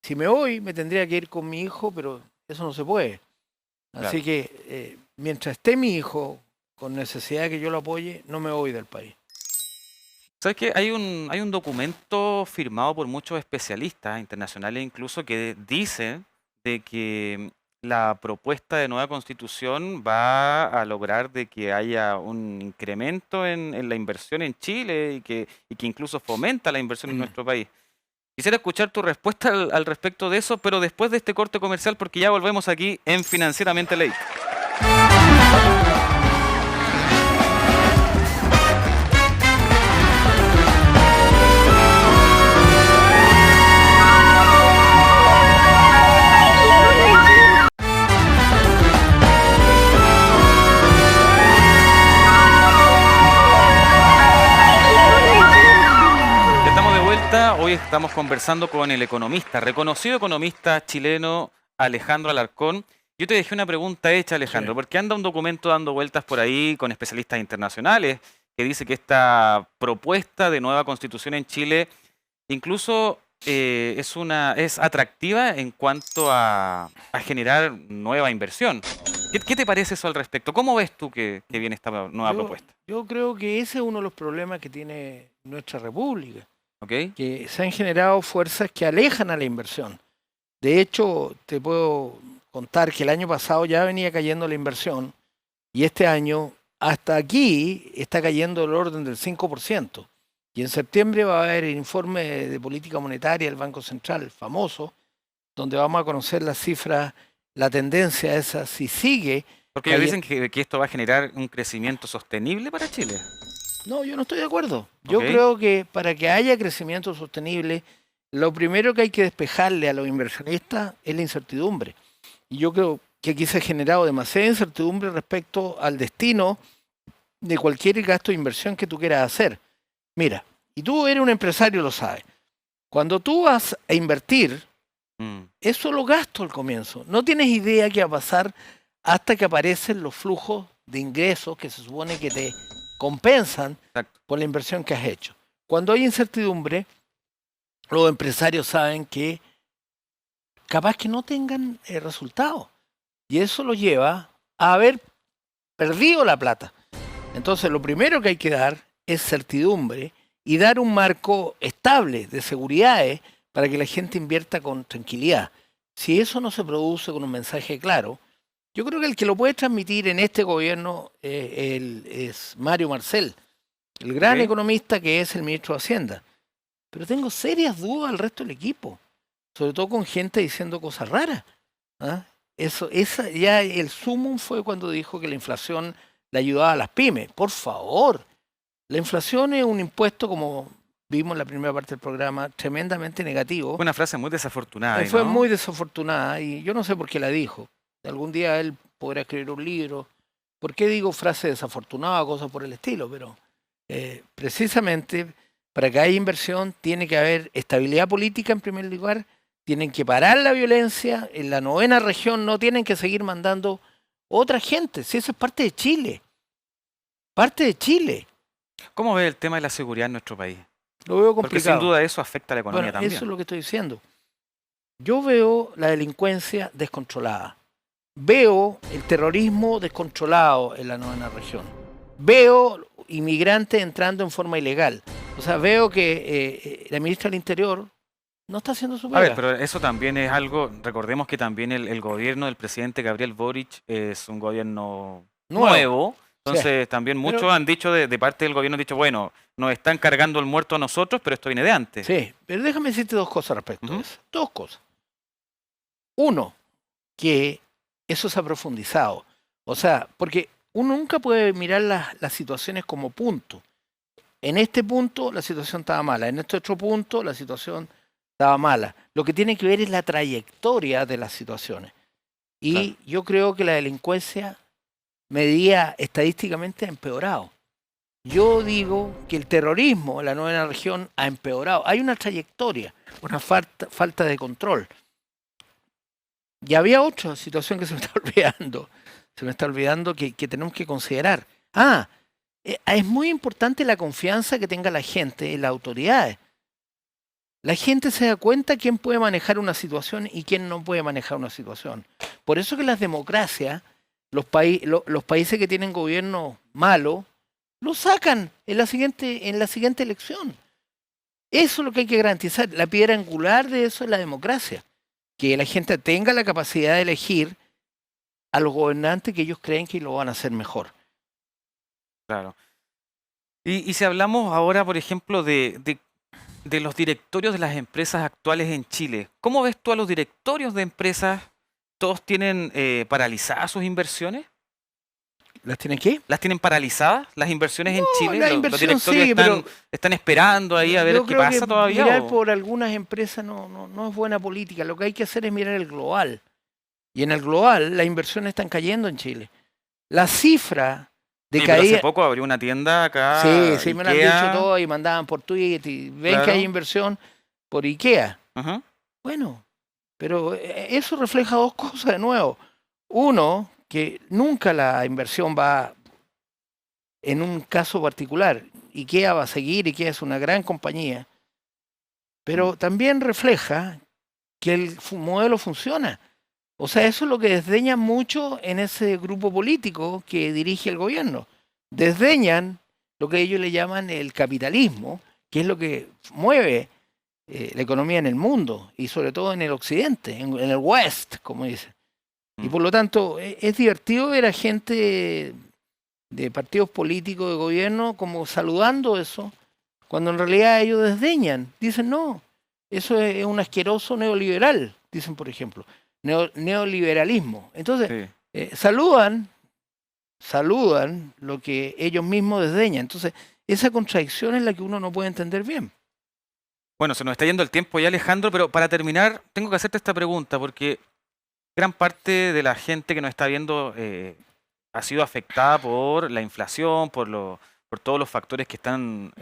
Si me voy, me tendría que ir con mi hijo, pero eso no se puede. Así Claro. que mientras esté mi hijo con necesidad de que yo lo apoye, no me voy del país. ¿Sabes qué? Hay un documento firmado por muchos especialistas internacionales incluso que dicen de que la propuesta de nueva constitución va a lograr de que haya un incremento en la inversión en Chile y que incluso fomenta la inversión en nuestro país. Quisiera escuchar tu respuesta al respecto de eso, pero después de este corte comercial porque ya volvemos aquí en Financieramente Ley. Hoy Estamos conversando con el economista, reconocido economista chileno Alejandro Alarcón. Yo te dejé una pregunta hecha, Alejandro, Sí. porque anda un documento dando vueltas por ahí con especialistas internacionales que dice que esta propuesta de nueva constitución en Chile incluso es atractiva en cuanto a generar nueva inversión. ¿Qué te parece eso al respecto? ¿Cómo ves tú que viene esta nueva propuesta? Yo creo que ese es uno de los problemas que tiene nuestra república, ¿Ok? que se han generado fuerzas que alejan a la inversión. De hecho, te puedo contar que el año pasado ya venía cayendo la inversión y este año hasta aquí está cayendo del orden del 5%. Y en septiembre va a haber el informe de política monetaria del Banco Central, famoso, donde vamos a conocer las cifras, la tendencia esa, si sigue. Porque ellos dicen que esto va a generar un crecimiento sostenible para Chile. No, yo no estoy de acuerdo. Yo Ok. creo que para que haya crecimiento sostenible, lo primero que hay que despejarle a los inversionistas es la incertidumbre. Y yo creo que aquí se ha generado demasiada incertidumbre respecto al destino de cualquier gasto de inversión que tú quieras hacer. Mira, y tú eres un empresario, lo sabes. Cuando tú vas a invertir, Mm, es solo gasto al comienzo. No tienes idea qué va a pasar hasta que aparecen los flujos de ingresos que se supone que te compensan exacto. por la inversión que has hecho. Cuando hay incertidumbre, los empresarios saben que capaz que no tengan resultados. Y eso los lleva a haber perdido la plata. Entonces, lo primero que hay que dar es certidumbre y dar un marco estable de seguridades para que la gente invierta con tranquilidad. Si eso no se produce con un mensaje claro, yo creo que el que lo puede transmitir en este gobierno es Mario Marcel, el gran Ok. economista que es el ministro de Hacienda. Pero tengo serias dudas al resto del equipo, sobre todo con gente diciendo cosas raras. ¿Ah? Ya el sumum fue cuando dijo que la inflación le ayudaba a las pymes. Por favor, la inflación es un impuesto, como vimos en la primera parte del programa, tremendamente negativo. Fue una frase muy desafortunada. ahí, Fue ¿no? muy desafortunada y yo no sé por qué la dijo. Algún día él podrá escribir un libro. ¿Por qué digo frase desafortunada o cosas por el estilo? Pero precisamente para que haya inversión tiene que haber estabilidad política en primer lugar, tienen que parar la violencia, en la 9ª región no tienen que seguir mandando otra gente, si eso es parte de Chile, parte de Chile. ¿Cómo ves el tema de la seguridad en nuestro país? Lo veo Porque complicado. sin duda eso afecta a la economía Bueno, también. eso es lo que estoy diciendo. Yo veo la delincuencia descontrolada. Veo el terrorismo descontrolado en la 9ª región. Veo inmigrantes entrando en forma ilegal. O sea, veo que la ministra del Interior no está haciendo su A pega. ver, pero eso también es algo, recordemos que también el gobierno del presidente Gabriel Boric es un gobierno nuevo. Entonces también muchos Pero- han dicho de parte del gobierno, han dicho, bueno, nos están cargando el muerto a nosotros, pero esto viene de antes. Sí, pero déjame decirte dos cosas respecto Ujú. a eso. Dos cosas. Uno, que eso se ha profundizado. O sea, porque uno nunca puede mirar las situaciones como punto. En este punto la situación estaba mala, en este otro punto la situación estaba mala. Lo que tiene que ver es la trayectoria de las situaciones. Y Claro. yo creo que la delincuencia medida estadísticamente ha empeorado. Yo digo que el terrorismo en la 9ª región ha empeorado. Hay una trayectoria, una falta de control. Y había otra situación que se me está olvidando. Se me está olvidando que tenemos que considerar. Es muy importante la confianza que tenga la gente en las autoridades. La gente se da cuenta quién puede manejar una situación y quién no puede manejar una situación. Por eso que las democracias, los países que tienen gobierno malo, lo sacan en la siguiente elección. Eso es lo que hay que garantizar. La piedra angular de eso es la democracia. Que la gente tenga la capacidad de elegir a los gobernantes que ellos creen que lo van a hacer mejor. Claro. Y si hablamos ahora, por ejemplo, de los directorios de las empresas actuales en Chile, ¿cómo ves tú a los directorios de empresas? ¿Todos tienen paralizadas sus inversiones? ¿Las tienen que? ¿Las tienen paralizadas las inversiones en Chile? La Los inversión directorios sí, pero están esperando ahí a ver yo qué creo pasa que todavía. mirar ¿O? por algunas empresas no es buena política. Lo que hay que hacer es mirar el global. Y en el global las inversiones están cayendo en Chile. La cifra de Sí, pero caída... hace poco abrió una tienda acá. Sí, me lo han Ikea. dicho todo y mandaban por Twitter y ven que Claro. hay inversión. por IKEA. Ajá. Bueno, pero eso refleja dos cosas de nuevo. Uno, que nunca la inversión va en un caso particular. IKEA va a seguir, IKEA es una gran compañía, pero también refleja que el modelo funciona. O sea, eso es lo que desdeñan mucho en ese grupo político que dirige el gobierno. Desdeñan lo que ellos le llaman el capitalismo, que es lo que mueve la economía en el mundo y sobre todo en el occidente, en el West, como dicen. Y por lo tanto, es divertido ver a gente de partidos políticos de gobierno como saludando eso, cuando en realidad ellos desdeñan. Dicen, no, eso es un asqueroso neoliberal, dicen por ejemplo. Neoliberalismo. Entonces, saludan lo que ellos mismos desdeñan. Entonces, esa contradicción es la que uno no puede entender bien. Bueno, se nos está yendo el tiempo ya, Alejandro, pero para terminar, tengo que hacerte esta pregunta, porque gran parte de la gente que nos está viendo ha sido afectada por la inflación, por todos los factores que están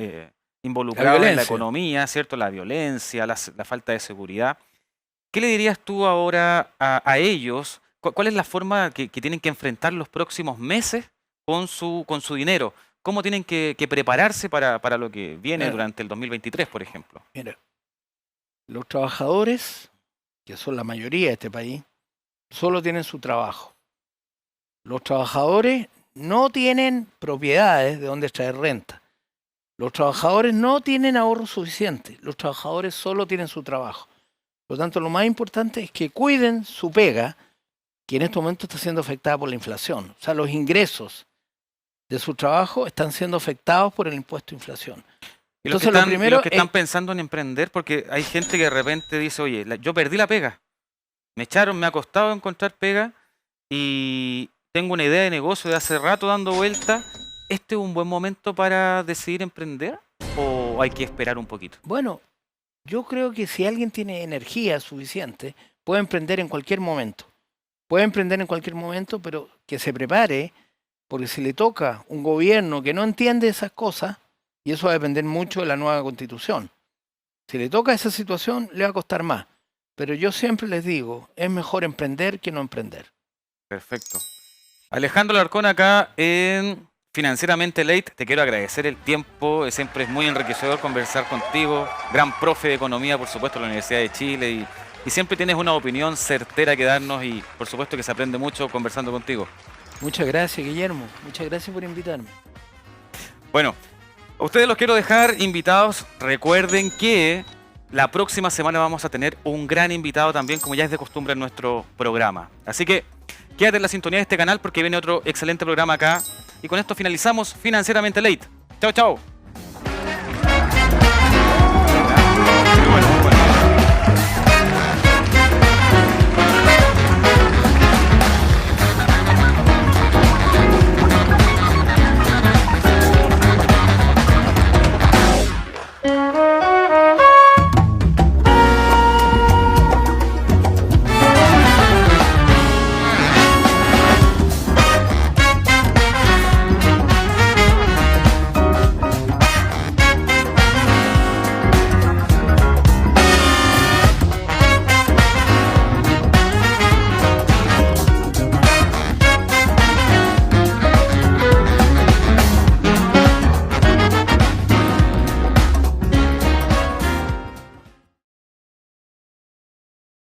involucrados en la economía, ¿cierto? La violencia, la falta de seguridad. ¿Qué le dirías tú ahora a ellos? ¿Cuál es la forma que tienen que enfrentar los próximos meses con su dinero? ¿Cómo tienen que prepararse para lo que viene durante el 2023, por ejemplo? Mira, los trabajadores, que son la mayoría de este país, solo tienen su trabajo. Los trabajadores no tienen propiedades de donde extraer renta. Los trabajadores no tienen ahorro suficiente. Los trabajadores solo tienen su trabajo. Por lo tanto, lo más importante es que cuiden su pega, que en este momento está siendo afectada por la inflación. O sea, los ingresos de su trabajo están siendo afectados por el impuesto de inflación. Y los que están pensando en emprender, porque hay gente que de repente dice, oye, yo perdí la pega. Me echaron, me ha costado encontrar pega y tengo una idea de negocio de hace rato dando vuelta. ¿Este es un buen momento para decidir emprender o hay que esperar un poquito? Bueno, yo creo que si alguien tiene energía suficiente, puede emprender en cualquier momento. Puede emprender en cualquier momento, pero que se prepare, porque si le toca un gobierno que no entiende esas cosas, y eso va a depender mucho de la nueva constitución, si le toca esa situación, le va a costar más. Pero yo siempre les digo, es mejor emprender que no emprender. Perfecto. Alejandro Alarcón acá en Financieramente Late. Te quiero agradecer el tiempo. Siempre es muy enriquecedor conversar contigo. Gran profe de economía, por supuesto, de la Universidad de Chile. Y siempre tienes una opinión certera que darnos y por supuesto que se aprende mucho conversando contigo. Muchas gracias, Guillermo. Muchas gracias por invitarme. Bueno, a ustedes los quiero dejar invitados. Recuerden que la próxima semana vamos a tener un gran invitado también, como ya es de costumbre en nuestro programa. Así que quédate en la sintonía de este canal porque viene otro excelente programa acá. Y con esto finalizamos Financieramente Late. Chao, chao.